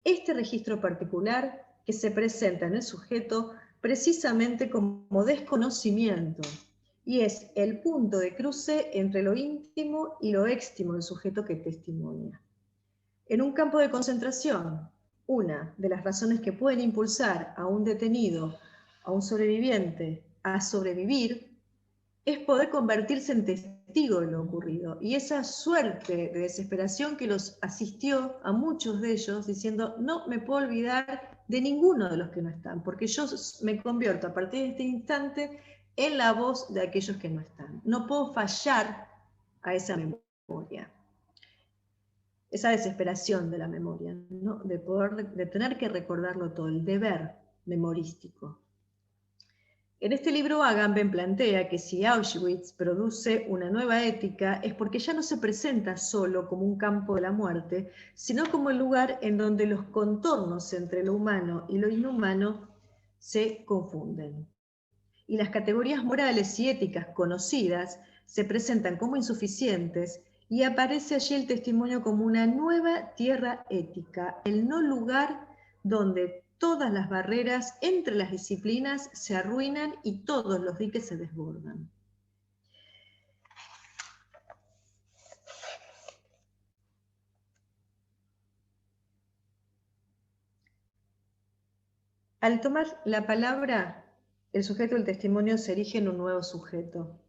Este registro particular que se presenta en el sujeto precisamente como desconocimiento y es el punto de cruce entre lo íntimo y lo éxtimo del sujeto que testimonia. En un campo de concentración, una de las razones que pueden impulsar a un detenido, a un sobreviviente, a sobrevivir, es poder convertirse en testigo de lo ocurrido. Y esa suerte de desesperación que los asistió a muchos de ellos, diciendo, no me puedo olvidar de ninguno de los que no están, porque yo me convierto a partir de este instante en la voz de aquellos que no están. No puedo fallar a esa memoria. Esa desesperación de la memoria, ¿no? de tener que recordarlo todo, el deber memorístico. En este libro Agamben plantea que si Auschwitz produce una nueva ética es porque ya no se presenta solo como un campo de la muerte, sino como el lugar en donde los contornos entre lo humano y lo inhumano se confunden. Y las categorías morales y éticas conocidas se presentan como insuficientes y aparece allí el testimonio como una nueva tierra ética, el no lugar donde todas las barreras entre las disciplinas se arruinan y todos los diques se desbordan. Al tomar la palabra, el sujeto del testimonio se erige en un nuevo sujeto.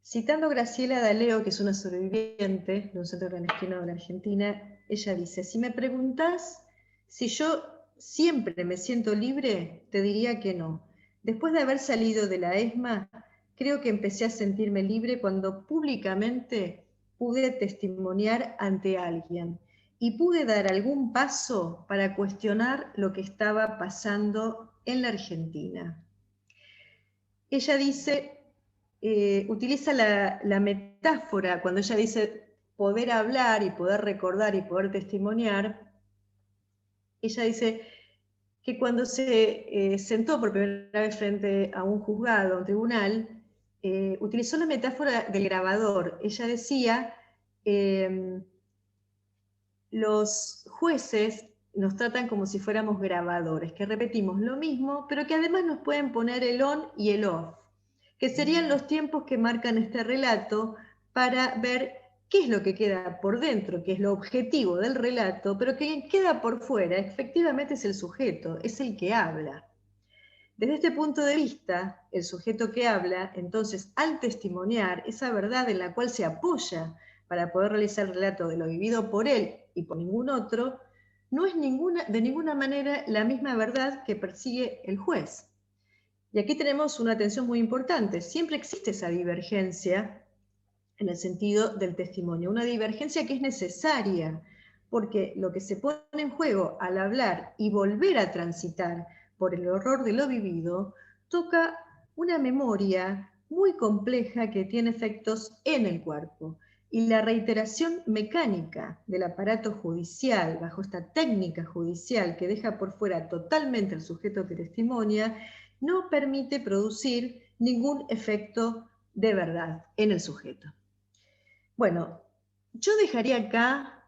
Citando a Graciela D'Aleo, que es una sobreviviente de un centro clandestino de la Argentina, ella dice: si me preguntás si yo siempre me siento libre, te diría que no. Después de haber salido de la ESMA, creo que empecé a sentirme libre cuando públicamente pude testimoniar ante alguien y pude dar algún paso para cuestionar lo que estaba pasando en la Argentina. Ella dice, utiliza la metáfora, cuando ella dice poder hablar y poder recordar y poder testimoniar, ella dice que cuando se sentó por primera vez frente a un juzgado, a un tribunal, utilizó la metáfora del grabador. Ella decía, los jueces nos tratan como si fuéramos grabadores, que repetimos lo mismo, pero que además nos pueden poner el on y el off, que serían los tiempos que marcan este relato para ver qué es lo que queda por dentro, qué es lo objetivo del relato, pero que queda por fuera, efectivamente es el sujeto, es el que habla. Desde este punto de vista, el sujeto que habla, entonces, al testimoniar esa verdad en la cual se apoya para poder realizar el relato de lo vivido por él y por ningún otro, no es de ninguna manera la misma verdad que persigue el juez. Y aquí tenemos una atención muy importante. Siempre existe esa divergencia en el sentido del testimonio, una divergencia que es necesaria, porque lo que se pone en juego al hablar y volver a transitar por el horror de lo vivido, toca una memoria muy compleja que tiene efectos en el cuerpo. Y la reiteración mecánica del aparato judicial, bajo esta técnica judicial que deja por fuera totalmente al sujeto que testimonia, no permite producir ningún efecto de verdad en el sujeto. Bueno, yo dejaría acá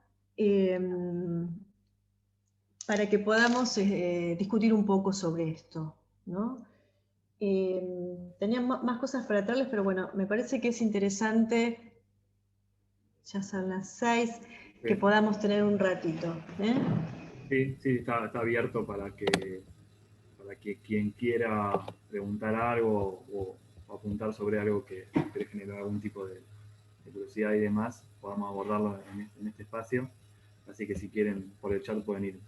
para que podamos discutir un poco sobre esto, ¿no? Tenía más cosas para traerles, pero bueno, me parece que es interesante, ya son las 6, que podamos tener un ratito. Sí, está abierto para que quien quiera preguntar algo o apuntar sobre algo que genere algún tipo de curiosidad y demás, podamos abordarlo en este espacio. Así que si quieren por el chat pueden ir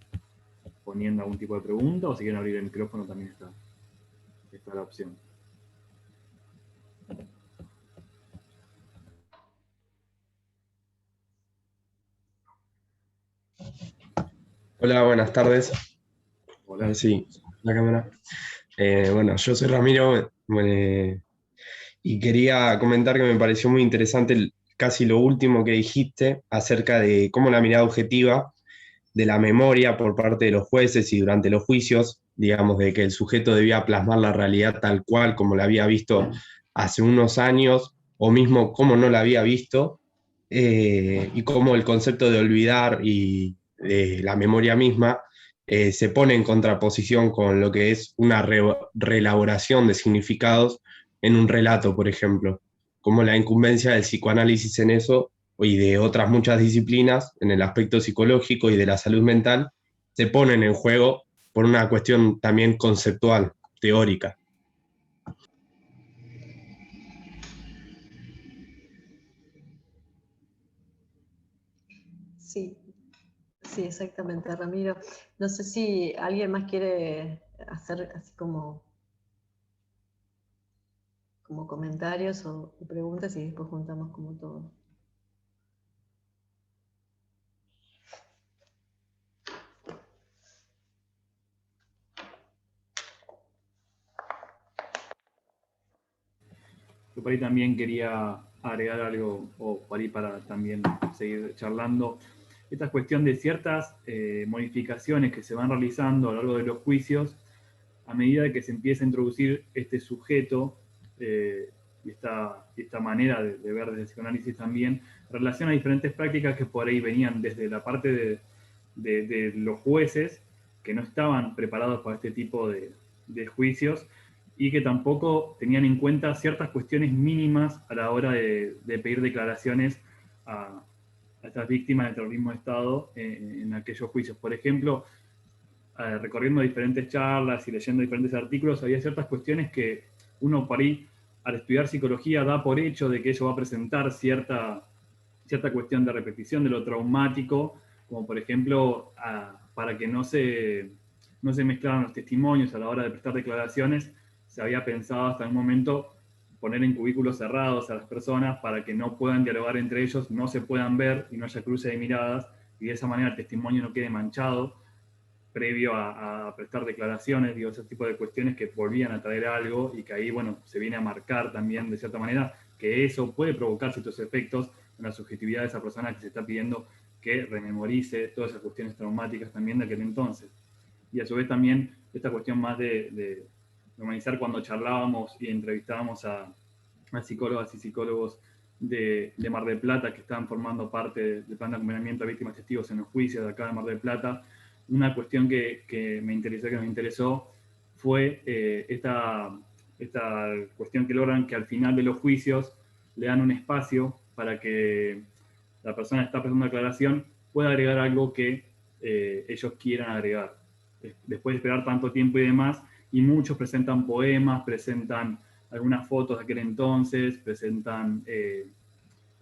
poniendo algún tipo de pregunta, o si quieren abrir el micrófono también está la opción. Hola, buenas tardes. Hola. A ver si la cámara. Bueno, yo soy Ramiro y quería comentar que me pareció muy interesante casi lo último que dijiste acerca de cómo la mirada objetiva de la memoria por parte de los jueces y durante los juicios, digamos, de que el sujeto debía plasmar la realidad tal cual como la había visto hace unos años, o mismo como no la había visto, y cómo el concepto de olvidar y de la memoria misma se pone en contraposición con lo que es una reelaboración de significados en un relato, por ejemplo, como la incumbencia del psicoanálisis en eso y de otras muchas disciplinas en el aspecto psicológico y de la salud mental, se ponen en juego por una cuestión también conceptual, teórica. Sí, sí, exactamente, Ramiro. No sé si alguien más quiere hacer así como comentarios o preguntas y después juntamos como todo. Yo por ahí también quería agregar algo, o por ahí para también seguir charlando. Esta cuestión de ciertas modificaciones que se van realizando a lo largo de los juicios, a medida que se empieza a introducir este sujeto y esta manera de ver desde el psicoanálisis también, en relación a diferentes prácticas que por ahí venían desde la parte de los jueces, que no estaban preparados para este tipo de juicios y que tampoco tenían en cuenta ciertas cuestiones mínimas a la hora de pedir declaraciones a estas víctimas del terrorismo de Estado en aquellos juicios. Por ejemplo, recorriendo diferentes charlas y leyendo diferentes artículos, había ciertas cuestiones que uno por ahí, al estudiar psicología, da por hecho de que ello va a presentar cierta cuestión de repetición de lo traumático, como por ejemplo, para que no se mezclaran los testimonios a la hora de prestar declaraciones, se había pensado hasta un momento poner en cubículos cerrados a las personas para que no puedan dialogar entre ellos, no se puedan ver y no haya cruce de miradas, y de esa manera el testimonio no quede manchado previo a prestar declaraciones, digo, ese tipo de cuestiones que volvían a traer algo y que ahí, bueno, se viene a marcar también de cierta manera que eso puede provocar ciertos efectos en la subjetividad de esa persona que se está pidiendo que rememorice todas esas cuestiones traumáticas también de aquel entonces. Y a su vez también esta cuestión más de normalizar cuando charlábamos y entrevistábamos a psicólogas y psicólogos de Mar del Plata que estaban formando parte del plan de acompañamiento a víctimas testigos en los juicios de acá de Mar del Plata. Una cuestión que me interesó, fue esta cuestión que logran que al final de los juicios le dan un espacio para que la persona que está prestando declaración pueda agregar algo que ellos quieran agregar. Después de esperar tanto tiempo y demás, y muchos presentan poemas, presentan algunas fotos de aquel entonces, presentan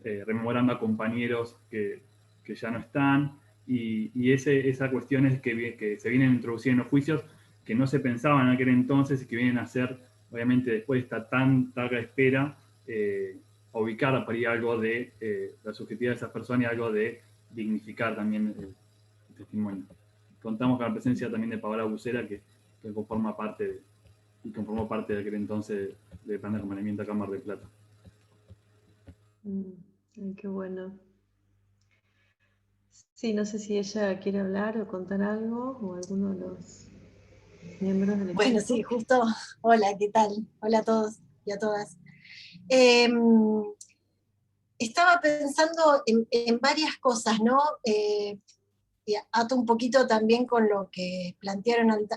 rememorando a compañeros que ya no están, y esa cuestión es que se vienen a introducir en los juicios que no se pensaban en aquel entonces y que vienen a ser, obviamente, después de esta tan larga espera, a ubicar por ahí algo de la subjetividad de esas personas y algo de dignificar también el testimonio. Contamos con la presencia también de Paola Bucera, que conformó parte de aquel entonces del plan de acompañamiento acá en Mar del Plata. Ay, qué bueno. Sí, no sé si ella quiere hablar o contar algo, o alguno de los miembros del equipo. Bueno, sí, justo. Hola, ¿qué tal? Hola a todos y a todas. Estaba pensando en varias cosas, ¿no? Y ato un poquito también con lo que plantearon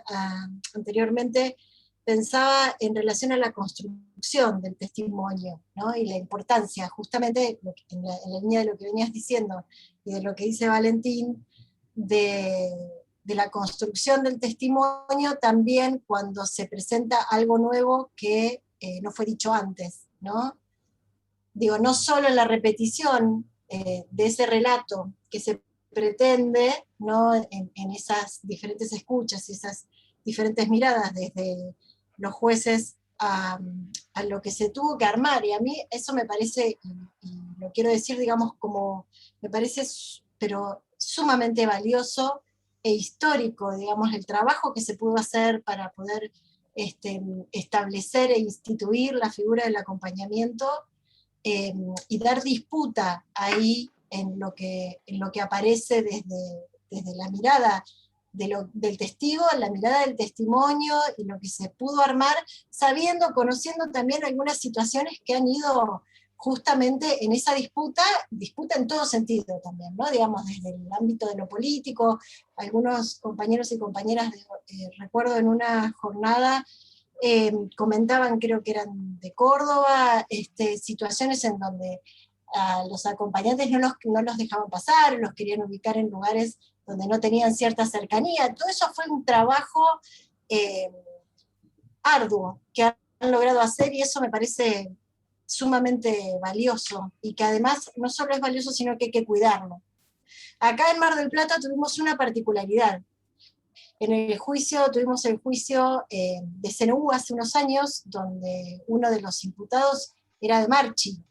anteriormente. Pensaba en relación a la construcción del testimonio, ¿no? Y la importancia, justamente en la línea de lo que venías diciendo y de lo que dice Valentín, de la construcción del testimonio también cuando se presenta algo nuevo que no fue dicho antes, ¿no? Digo, no solo en la repetición de ese relato que se pretende, ¿no? en esas diferentes escuchas y esas diferentes miradas desde los jueces a lo que se tuvo que armar, y a mí eso me parece, y lo quiero decir, digamos, como me parece, pero sumamente valioso e histórico, digamos, el trabajo que se pudo hacer para poder establecer e instituir la figura del acompañamiento, y dar disputa ahí en lo que aparece desde la mirada del testigo, la mirada del testimonio y lo que se pudo armar, sabiendo, conociendo también algunas situaciones que han ido justamente en esa disputa en todo sentido también, ¿no? Digamos, desde el ámbito de lo político, algunos compañeros y compañeras, recuerdo en una jornada, comentaban, creo que eran de Córdoba, situaciones en donde a los acompañantes no los dejaban pasar, los querían ubicar en lugares donde no tenían cierta cercanía. Todo eso fue un trabajo arduo que han logrado hacer, y eso me parece sumamente valioso, y que además no solo es valioso, sino que hay que cuidarlo. Acá en Mar del Plata tuvimos una particularidad. Tuvimos el juicio de CNU hace unos años, donde uno de los imputados era de Marchi.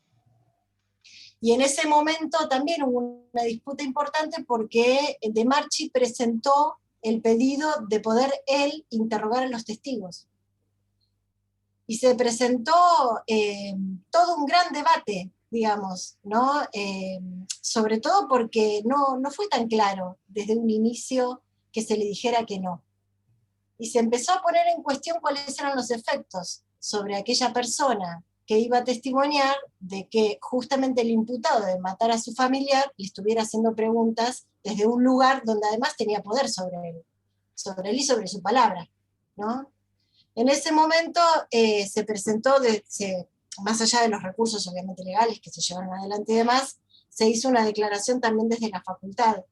Y en ese momento también hubo una disputa importante porque de Marchi presentó el pedido de poder él interrogar a los testigos. Y se presentó todo un gran debate, digamos, ¿no? Sobre todo porque no fue tan claro desde un inicio que se le dijera que no. Y se empezó a poner en cuestión cuáles eran los efectos sobre aquella persona que iba a testimoniar de que justamente el imputado de matar a su familiar le estuviera haciendo preguntas desde un lugar donde además tenía poder sobre él. O sobre él y sobre su palabra, ¿no? En ese momento se presentó, más allá de los recursos obviamente legales que se llevaron adelante y demás, se hizo una declaración también desde la facultad,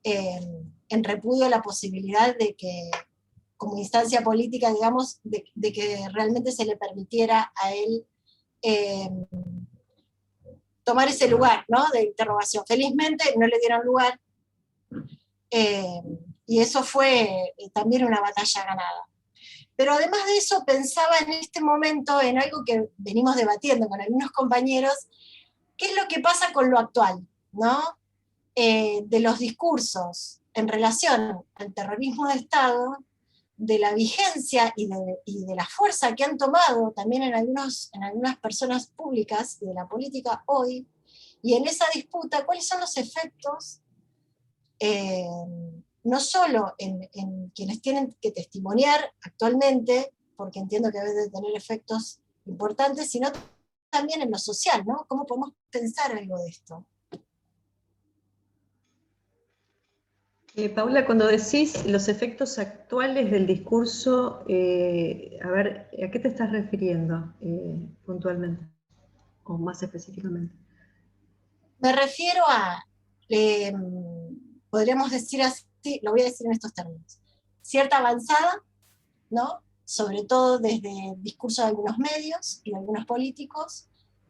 en repudio a la posibilidad de que, como instancia política, digamos, de que realmente se le permitiera a él tomar ese lugar, ¿no?, de interrogación. Felizmente no le dieron lugar, y eso fue también una batalla ganada. Pero además de eso, pensaba en este momento en algo que venimos debatiendo con algunos compañeros, qué es lo que pasa con lo actual, ¿no? De los discursos en relación al terrorismo de Estado, de la vigencia y de la fuerza que han tomado también en algunas personas públicas y de la política hoy, y en esa disputa, ¿cuáles son los efectos? No solo en quienes tienen que testimoniar actualmente, porque entiendo que debe de tener efectos importantes, sino también en lo social, ¿no? ¿Cómo podemos pensar algo de esto? Paula, cuando decís los efectos actuales del discurso, a ver, ¿a qué te estás refiriendo puntualmente o más específicamente? Me refiero a, podríamos decir así, lo voy a decir en estos términos, cierta avanzada, ¿no?, sobre todo desde el discurso de algunos medios y de algunos políticos,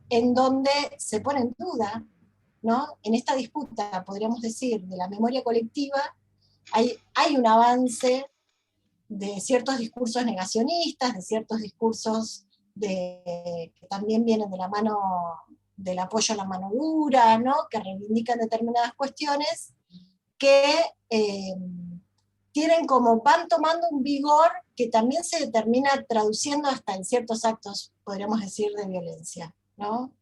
en donde se pone en duda, ¿no?, en esta disputa, podríamos decir, de la memoria colectiva, hay un avance de ciertos discursos negacionistas, de ciertos discursos que también vienen de la mano del apoyo a la mano dura, ¿no?, que reivindican determinadas cuestiones, que van tomando un vigor que también se termina traduciendo hasta en ciertos actos, podríamos decir, de violencia, ¿no?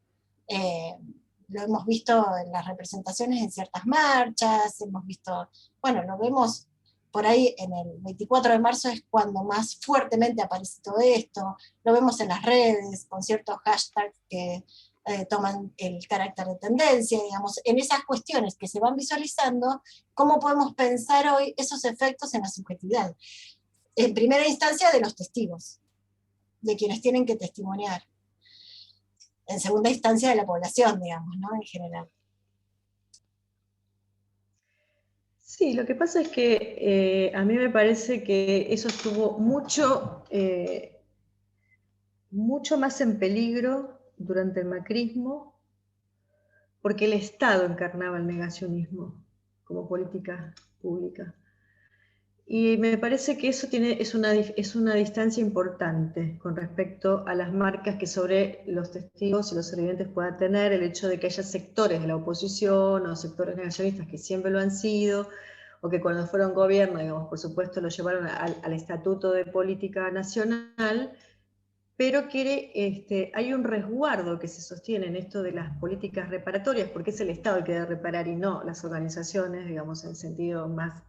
Lo hemos visto en las representaciones en ciertas marchas, hemos visto, bueno, lo vemos por ahí en el 24 de marzo es cuando más fuertemente aparece todo esto, lo vemos en las redes, con ciertos hashtags que toman el carácter de tendencia, digamos, en esas cuestiones que se van visualizando, ¿cómo podemos pensar hoy esos efectos en la subjetividad? En primera instancia de los testigos, de quienes tienen que testimoniar. En segunda instancia de la población, digamos, ¿no?, en general. Sí, lo que pasa es que a mí me parece que eso estuvo mucho más en peligro durante el macrismo, porque el Estado encarnaba el negacionismo como política pública. Y me parece que eso es una distancia importante con respecto a las marcas que sobre los testigos y los sobrevivientes puedan tener, el hecho de que haya sectores de la oposición o sectores negacionistas que siempre lo han sido, o que cuando fueron gobierno, digamos, por supuesto lo llevaron al Estatuto de Política Nacional, pero que hay un resguardo que se sostiene en esto de las políticas reparatorias, porque es el Estado el que debe reparar y no las organizaciones, digamos, en sentido más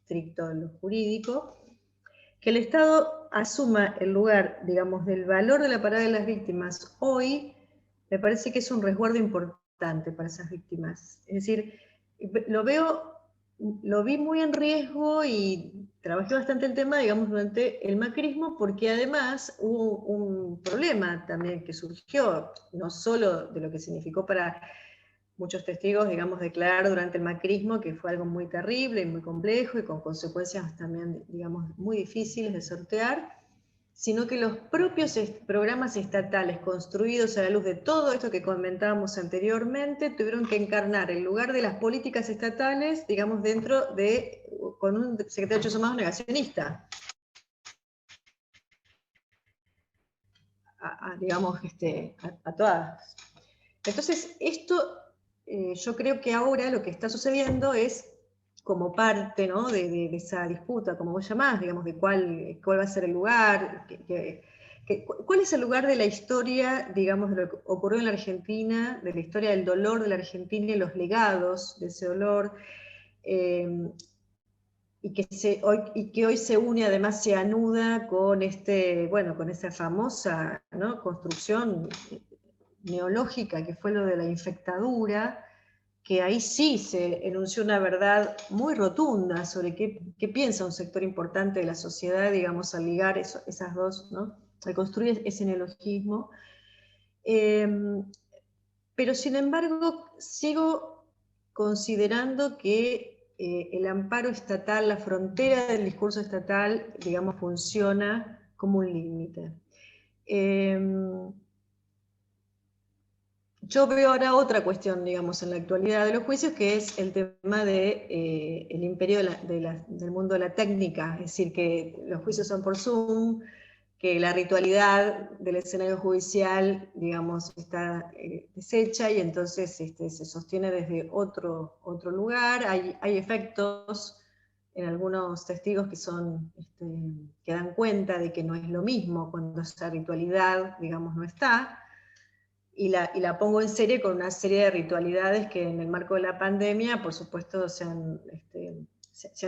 estricto en lo jurídico, que el Estado asuma el lugar, digamos, del valor de la parada de las víctimas hoy, me parece que es un resguardo importante para esas víctimas. Es decir, lo vi muy en riesgo y trabajé bastante el tema, digamos, durante el macrismo, porque además hubo un problema también que surgió, no solo de lo que significó para muchos testigos, digamos, declarar durante el macrismo, que fue algo muy terrible y muy complejo y con consecuencias también, digamos, muy difíciles de sortear, sino que los propios programas estatales construidos a la luz de todo esto que comentábamos anteriormente, tuvieron que encarnar el lugar de las políticas estatales, digamos, con un secretario de Derechos Humanos negacionista. Digamos, a todas. Entonces, esto... yo creo que ahora lo que está sucediendo es como parte, ¿no?, de esa disputa, como vos llamás, digamos, de cuál va a ser el lugar, cuál es el lugar de la historia, digamos, de lo que ocurrió en la Argentina, de la historia del dolor de la Argentina y los legados de ese dolor, y que hoy se une, además se anuda con con esa famosa, ¿no?, construcción neológica que fue lo de la infectadura, que ahí sí se enunció una verdad muy rotunda sobre qué piensa un sector importante de la sociedad, digamos, al ligar esas dos, ¿no? Al construir ese neologismo. Pero sin embargo, sigo considerando que el amparo estatal, la frontera del discurso estatal, digamos, funciona como un límite. Yo veo ahora otra cuestión, digamos, en la actualidad de los juicios, que es el tema del imperio del mundo de la técnica, es decir, que los juicios son por Zoom, que la ritualidad del escenario judicial, digamos, está deshecha y entonces se sostiene desde otro lugar. Hay efectos en algunos testigos que dan cuenta de que no es lo mismo cuando esa ritualidad, digamos, no está. Y la pongo en serie con una serie de ritualidades que en el marco de la pandemia, por supuesto, se han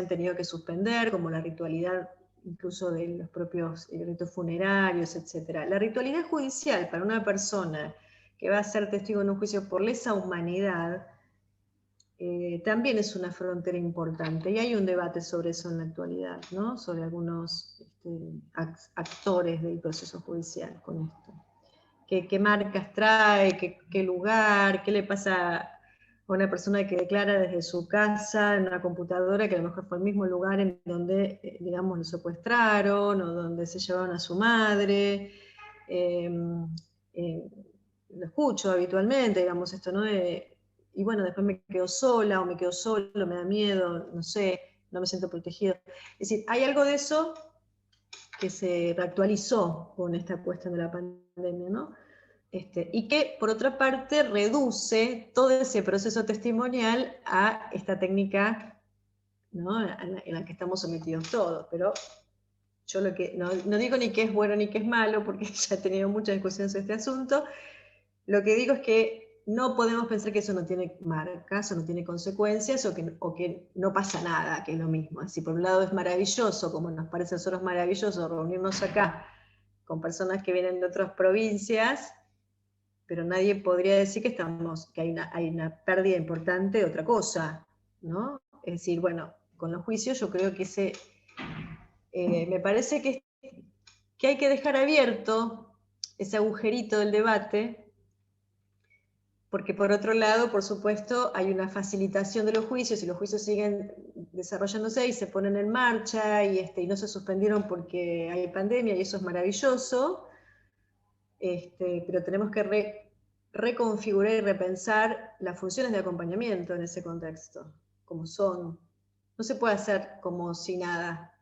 tenido que suspender, como la ritualidad incluso de los propios ritos funerarios, etc. La ritualidad judicial para una persona que va a ser testigo en un juicio por lesa humanidad también es una frontera importante, y hay un debate sobre eso en la actualidad, ¿no? Sobre algunos actores del proceso judicial con esto. ¿Qué marcas trae? ¿Qué lugar? ¿Qué le pasa a una persona que declara desde su casa en una computadora, que a lo mejor fue el mismo lugar en donde, digamos, lo secuestraron o donde se llevaron a su madre? Lo escucho habitualmente, digamos, esto, ¿no? Y bueno, después me quedo sola o me quedo solo, me da miedo, no sé, no me siento protegido. Es decir, hay algo de eso que se reactualizó con esta cuestión de la pandemia, ¿no? Y que, por otra parte, reduce todo ese proceso testimonial a esta técnica, ¿no? en la que estamos sometidos todos. Pero yo no digo ni que es bueno ni que es malo, porque ya he tenido muchas discusiones sobre este asunto. Lo que digo es que no podemos pensar que eso no tiene marcas o no tiene consecuencias o que no pasa nada, que es lo mismo. Si por un lado es maravilloso, como nos parece a nosotros maravilloso reunirnos acá con personas que vienen de otras provincias, pero nadie podría decir que hay una pérdida importante de otra cosa, ¿no? Es decir, bueno, con los juicios yo creo que me parece que hay que dejar abierto ese agujerito del debate, porque por otro lado, por supuesto, hay una facilitación de los juicios, y los juicios siguen desarrollándose y se ponen en marcha, y no se suspendieron porque hay pandemia, y eso es maravilloso, pero tenemos que reconfigurar y repensar las funciones de acompañamiento en ese contexto, como son. No se puede hacer como si nada,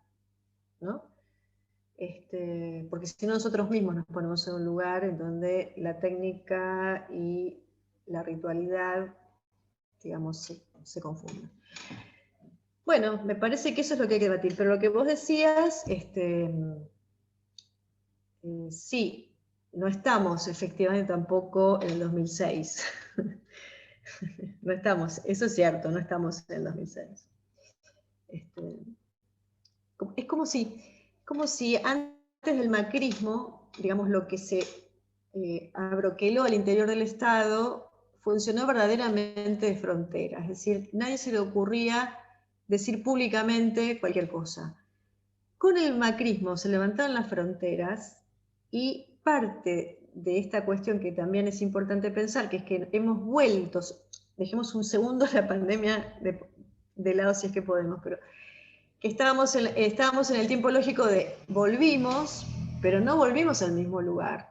¿no? Porque si no, nosotros mismos nos ponemos en un lugar en donde la técnica y la ritualidad, digamos, se confunden. Bueno, me parece que eso es lo que hay que debatir, pero lo que vos decías, sí, no estamos efectivamente tampoco en el 2006. No estamos, eso es cierto, no estamos en el 2006. Es como si antes del macrismo, digamos, lo que se abroqueló al interior del Estado funcionó verdaderamente de frontera. Es decir, nadie se le ocurría decir públicamente cualquier cosa. Con el macrismo se levantaron las fronteras, y parte de esta cuestión que también es importante pensar, que es que hemos vuelto, dejemos un segundo la pandemia de lado si es que podemos, pero que estábamos en el tiempo lógico de volvimos, pero no volvimos al mismo lugar,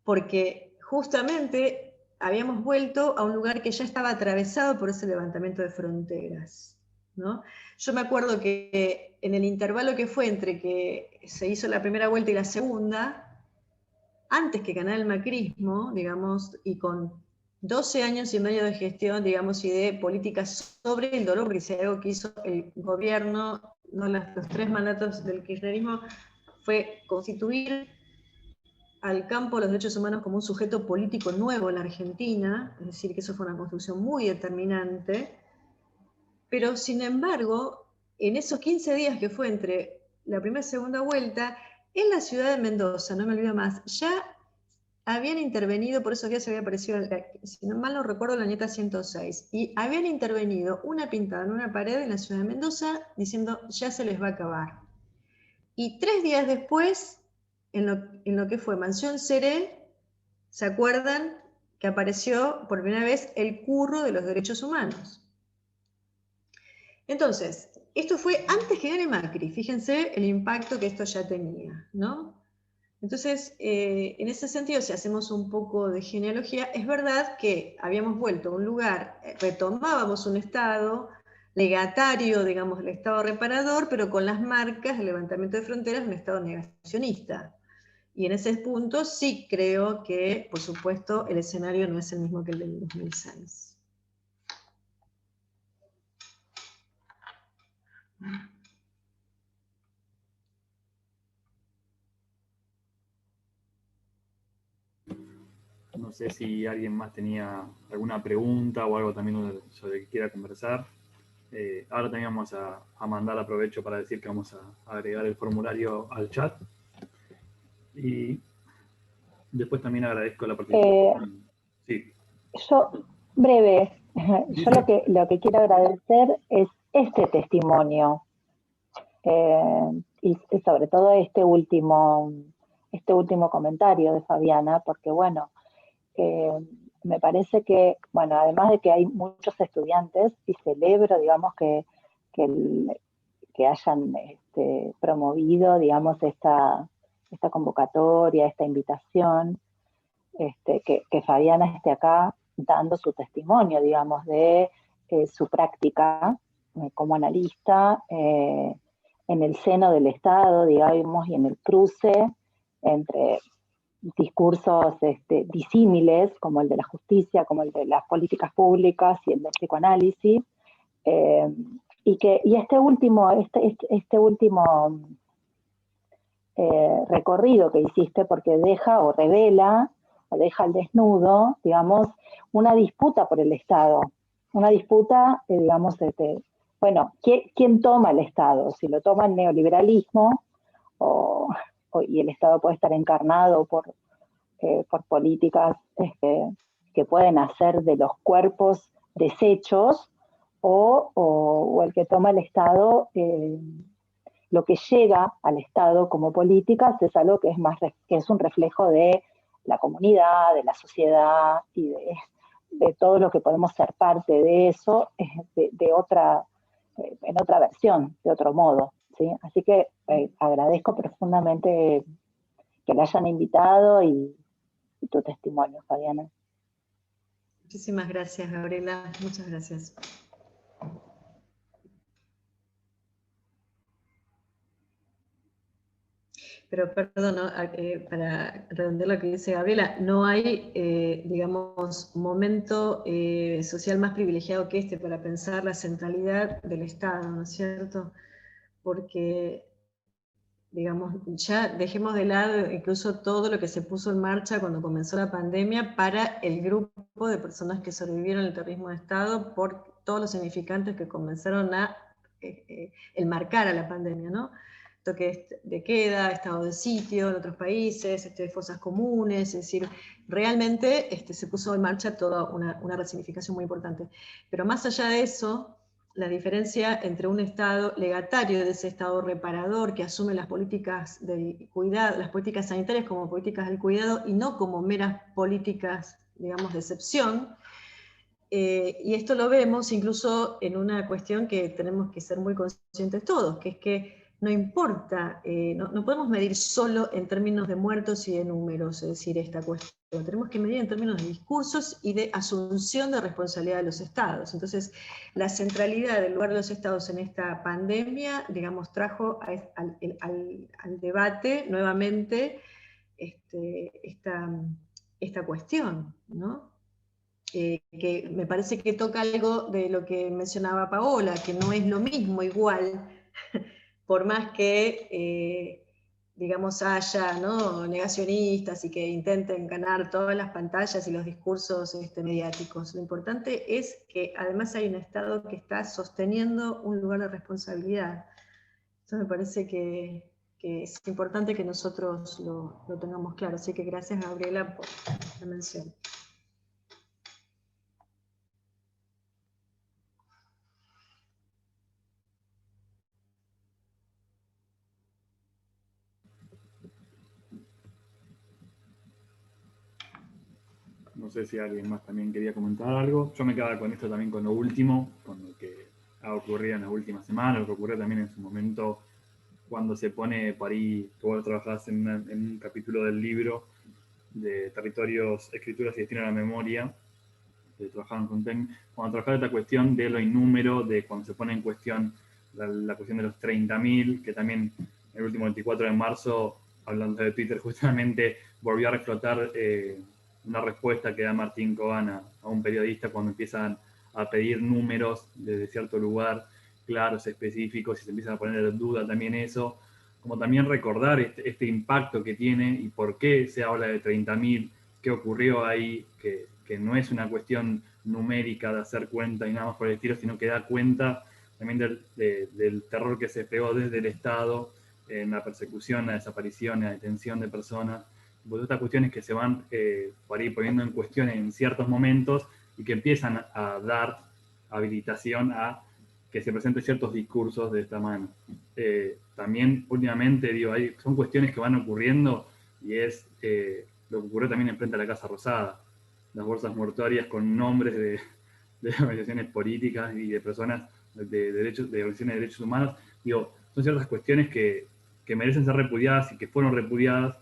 porque justamente habíamos vuelto a un lugar que ya estaba atravesado por ese levantamiento de fronteras, ¿no? Yo me acuerdo que en el intervalo que fue entre que se hizo la primera vuelta y la segunda, antes que ganara el macrismo, digamos, y con 12 años y medio de gestión, digamos, y de políticas sobre el dolor, porque si hay algo que hizo el gobierno, no los 3 mandatos del kirchnerismo, fue constituir al campo de los derechos humanos como un sujeto político nuevo en la Argentina, es decir, que eso fue una construcción muy determinante, pero sin embargo, en esos 15 días que fue entre la primera y segunda vuelta, en la ciudad de Mendoza, no me olvido más, ya habían intervenido, por eso que se había aparecido, si no mal no recuerdo, la nieta 106, y habían intervenido una pintada en una pared en la ciudad de Mendoza diciendo ya se les va a acabar. Y 3 días después, en lo que fue Mansión Seré, ¿se acuerdan que apareció por primera vez el curro de los derechos humanos? Entonces, esto fue antes que gane Macri, fíjense el impacto que esto ya tenía, ¿no? Entonces, en ese sentido, si hacemos un poco de genealogía, es verdad que habíamos vuelto a un lugar, retomábamos un Estado legatario, digamos, del Estado reparador, pero con las marcas del levantamiento de fronteras de un Estado negacionista. Y en ese punto sí creo que, por supuesto, el escenario no es el mismo que el del 2006. No sé si alguien más tenía alguna pregunta o algo también sobre el que quiera conversar. Ahora también vamos a mandar, aprovecho para decir que vamos a agregar el formulario al chat. Y después también agradezco la participación. Sí. Yo, breve, Sí, yo sí. lo que quiero agradecer es este testimonio y sobre todo este último comentario de Fabiana, porque bueno, me parece que, bueno, además de que hay muchos estudiantes, y celebro, digamos, que hayan promovido, digamos, esta convocatoria, esta invitación, que Fabiana esté acá dando su testimonio, digamos, de su práctica como analista en el seno del Estado, digamos, y en el cruce entre discursos disímiles, como el de la justicia, como el de las políticas públicas y el del psicoanálisis, y este último recorrido que hiciste, porque deja o revela o deja al desnudo, digamos, una disputa por el Estado, una disputa, digamos, bueno, ¿quién toma el Estado? Si lo toma el neoliberalismo, y el Estado puede estar encarnado por políticas que pueden hacer de los cuerpos desechos, o el que toma el Estado, lo que llega al Estado como políticas es algo que es un reflejo de la comunidad, de la sociedad y de todo lo que podemos ser parte de eso en otra versión, de otro modo, ¿sí? Así que agradezco profundamente que la hayan invitado y tu testimonio, Fabiana. Muchísimas gracias, Gabriela. Muchas gracias. Pero perdón, ¿no? Para redondear lo que dice Gabriela, no hay, digamos, momento social más privilegiado que este para pensar la centralidad del Estado, ¿no es cierto? Porque, digamos, ya dejemos de lado incluso todo lo que se puso en marcha cuando comenzó la pandemia para el grupo de personas que sobrevivieron al terrorismo de Estado por todos los significantes que comenzaron a enmarcar a la pandemia, ¿no? Toque de queda, estado de sitio en otros países, fosas comunes, es decir, realmente se puso en marcha toda una resignificación muy importante. Pero más allá de eso, la diferencia entre un Estado legatario de ese Estado reparador que asume las políticas del cuidado, las políticas sanitarias como políticas del cuidado y no como meras políticas, digamos, de excepción. Y esto lo vemos incluso en una cuestión que tenemos que ser muy conscientes todos, que es que no importa, no podemos medir solo en términos de muertos y de números, es decir, esta cuestión. Tenemos que medir en términos de discursos y de asunción de responsabilidad de los estados. Entonces, la centralidad del lugar de los estados en esta pandemia, digamos, trajo al debate nuevamente esta cuestión, ¿no? Que me parece que toca algo de lo que mencionaba Paola, que no es lo mismo igual, por más que, digamos, haya, ¿no?, negacionistas y que intenten ganar todas las pantallas y los discursos mediáticos. Lo importante es que además hay un Estado que está sosteniendo un lugar de responsabilidad. Eso me parece que que es importante que nosotros lo tengamos claro. Así que gracias, Gabriela, por la mención. No sé si alguien más también quería comentar algo. Yo me quedaba con esto también, con lo último, con lo que ha ocurrido en las últimas semanas, lo que ocurrió también en su momento cuando se pone por ahí, que vos trabajás en un capítulo del libro de Territorios, Escrituras y Destino a la Memoria, que trabajaron con TEN, cuando trabajaron esta cuestión de lo innúmero, de cuando se pone en cuestión la cuestión de los 30.000, que también el último 24 de marzo, hablando de Twitter, justamente volvió a reflotar una respuesta que da Martín Cobán a un periodista cuando empiezan a pedir números desde cierto lugar, claros, específicos, y se empiezan a poner en duda también eso, como también recordar este impacto que tiene y por qué se habla de 30.000, qué ocurrió ahí, que no es una cuestión numérica de hacer cuenta y nada más por el estilo, sino que da cuenta también del terror que se pegó desde el Estado en la persecución, la desaparición, la detención de personas, pues estas cuestiones que se van por ahí poniendo en cuestión en ciertos momentos y que empiezan a dar habilitación a que se presenten ciertos discursos de esta mano. También últimamente, digo, son cuestiones que van ocurriendo y es lo que ocurrió también en frente a la Casa Rosada, las bolsas mortuarias con nombres de organizaciones políticas y de personas de organizaciones de derechos humanos. Digo, son ciertas cuestiones que merecen ser repudiadas y que fueron repudiadas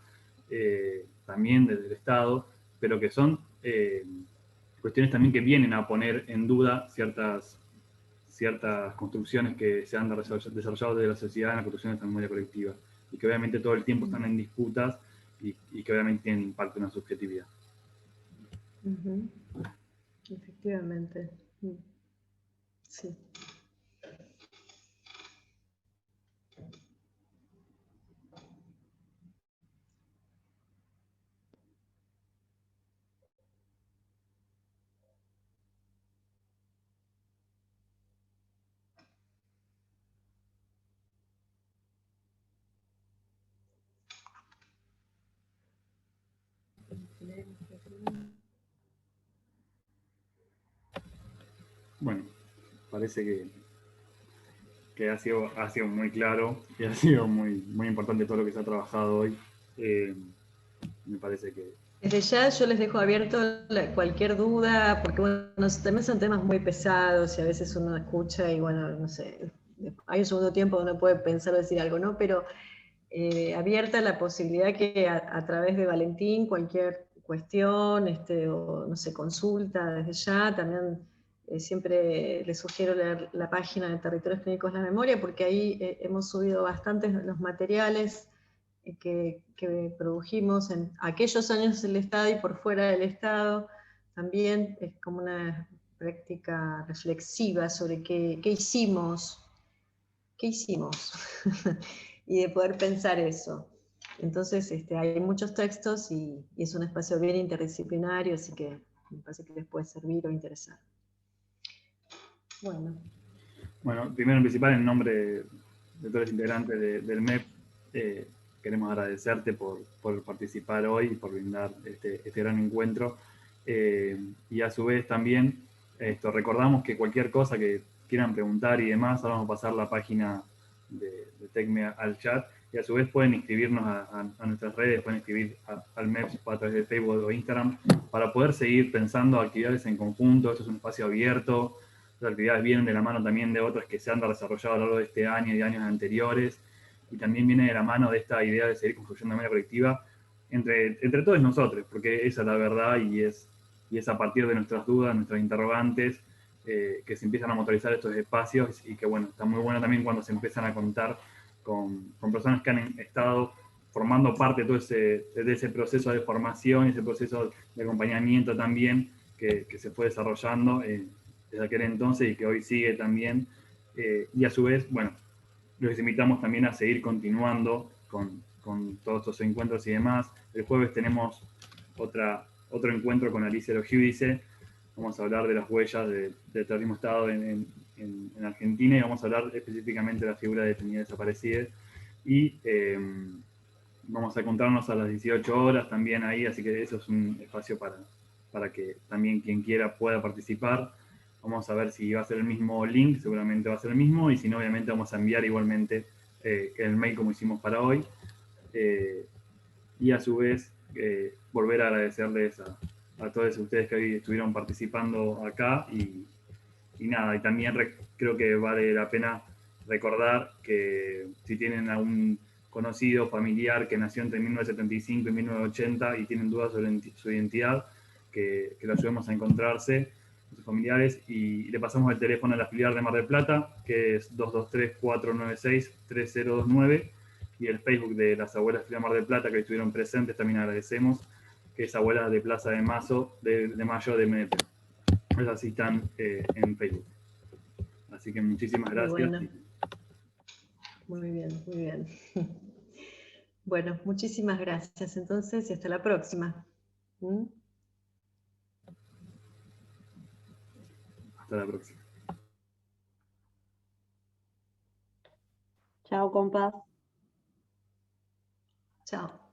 también desde el Estado, pero que son cuestiones también que vienen a poner en duda ciertas construcciones que se han desarrollado desde la sociedad en la construcción de esta memoria colectiva, y que obviamente todo el tiempo están en disputas y que obviamente tienen impacto en la subjetividad. Efectivamente. Sí. Bueno, parece que ha sido muy claro y ha sido muy, muy importante todo lo que se ha trabajado hoy. Me parece que... Desde ya yo les dejo abierto cualquier duda, porque bueno, también son temas muy pesados y a veces uno escucha y bueno, no sé, hay un segundo tiempo donde uno puede pensar o decir algo, ¿no? Pero abierta la posibilidad que a través de Valentín cualquier cuestión o no sé, consulta desde ya, también siempre les sugiero leer la página de Territorios Clínicos de la Memoria, porque ahí hemos subido bastantes los materiales que produjimos en aquellos años del Estado y por fuera del Estado. También es como una práctica reflexiva sobre qué hicimos, y de poder pensar eso. Entonces hay muchos textos y es un espacio bien interdisciplinario, así que me parece que les puede servir o interesar. Bueno, primero en principal, en nombre de todos los integrantes del MEP, queremos agradecerte por participar hoy y por brindar este gran encuentro. Y a su vez también recordamos que cualquier cosa que quieran preguntar y demás, ahora vamos a pasar la página de TECME al chat, y a su vez pueden inscribirnos a nuestras redes, pueden escribir al MEP a través de Facebook o Instagram, para poder seguir pensando actividades en conjunto. Esto es un espacio abierto. Las actividades vienen de la mano también de otras que se han desarrollado a lo largo de este año y de años anteriores, y también viene de la mano de esta idea de seguir construyendo memoria colectiva entre todos nosotros, porque esa es la verdad y es a partir de nuestras dudas, nuestras interrogantes, que se empiezan a motorizar estos espacios, y que bueno, está muy bueno también cuando se empiezan a contar con personas que han estado formando parte de todo ese proceso de formación, ese proceso de acompañamiento también que se fue desarrollando desde aquel entonces y que hoy sigue también. Y a su vez, bueno, los invitamos también a seguir continuando con todos estos encuentros y demás. El jueves tenemos otro encuentro con Alicia Logiudice. Vamos a hablar de las huellas del terrorismo Estado en Argentina, y vamos a hablar específicamente de la figura de detenida desaparecida. Y vamos a encontrarnos a las 18 horas también ahí, así que eso es un espacio para que también quien quiera pueda participar. Vamos a ver si va a ser el mismo link, seguramente va a ser el mismo, y si no, obviamente vamos a enviar igualmente el mail como hicimos para hoy. Y a su vez, volver a agradecerles a todos ustedes que hoy estuvieron participando acá, y nada, y también creo que vale la pena recordar que si tienen algún conocido, familiar que nació entre 1975 y 1980 y tienen dudas sobre su identidad, que lo ayudemos a encontrarse, sus familiares, y le pasamos el teléfono a la filial de Mar del Plata, que es 223-496-3029, y el Facebook de las abuelas de Mar del Plata que estuvieron presentes, también agradecemos, que es Abuelas de Plaza de Mayo de MNP. Esas sí están en Facebook. Así que muchísimas gracias. Bueno. Muy bien, muy bien. Bueno, muchísimas gracias entonces y hasta la próxima. Hasta la próxima. Chao, compas. Chao.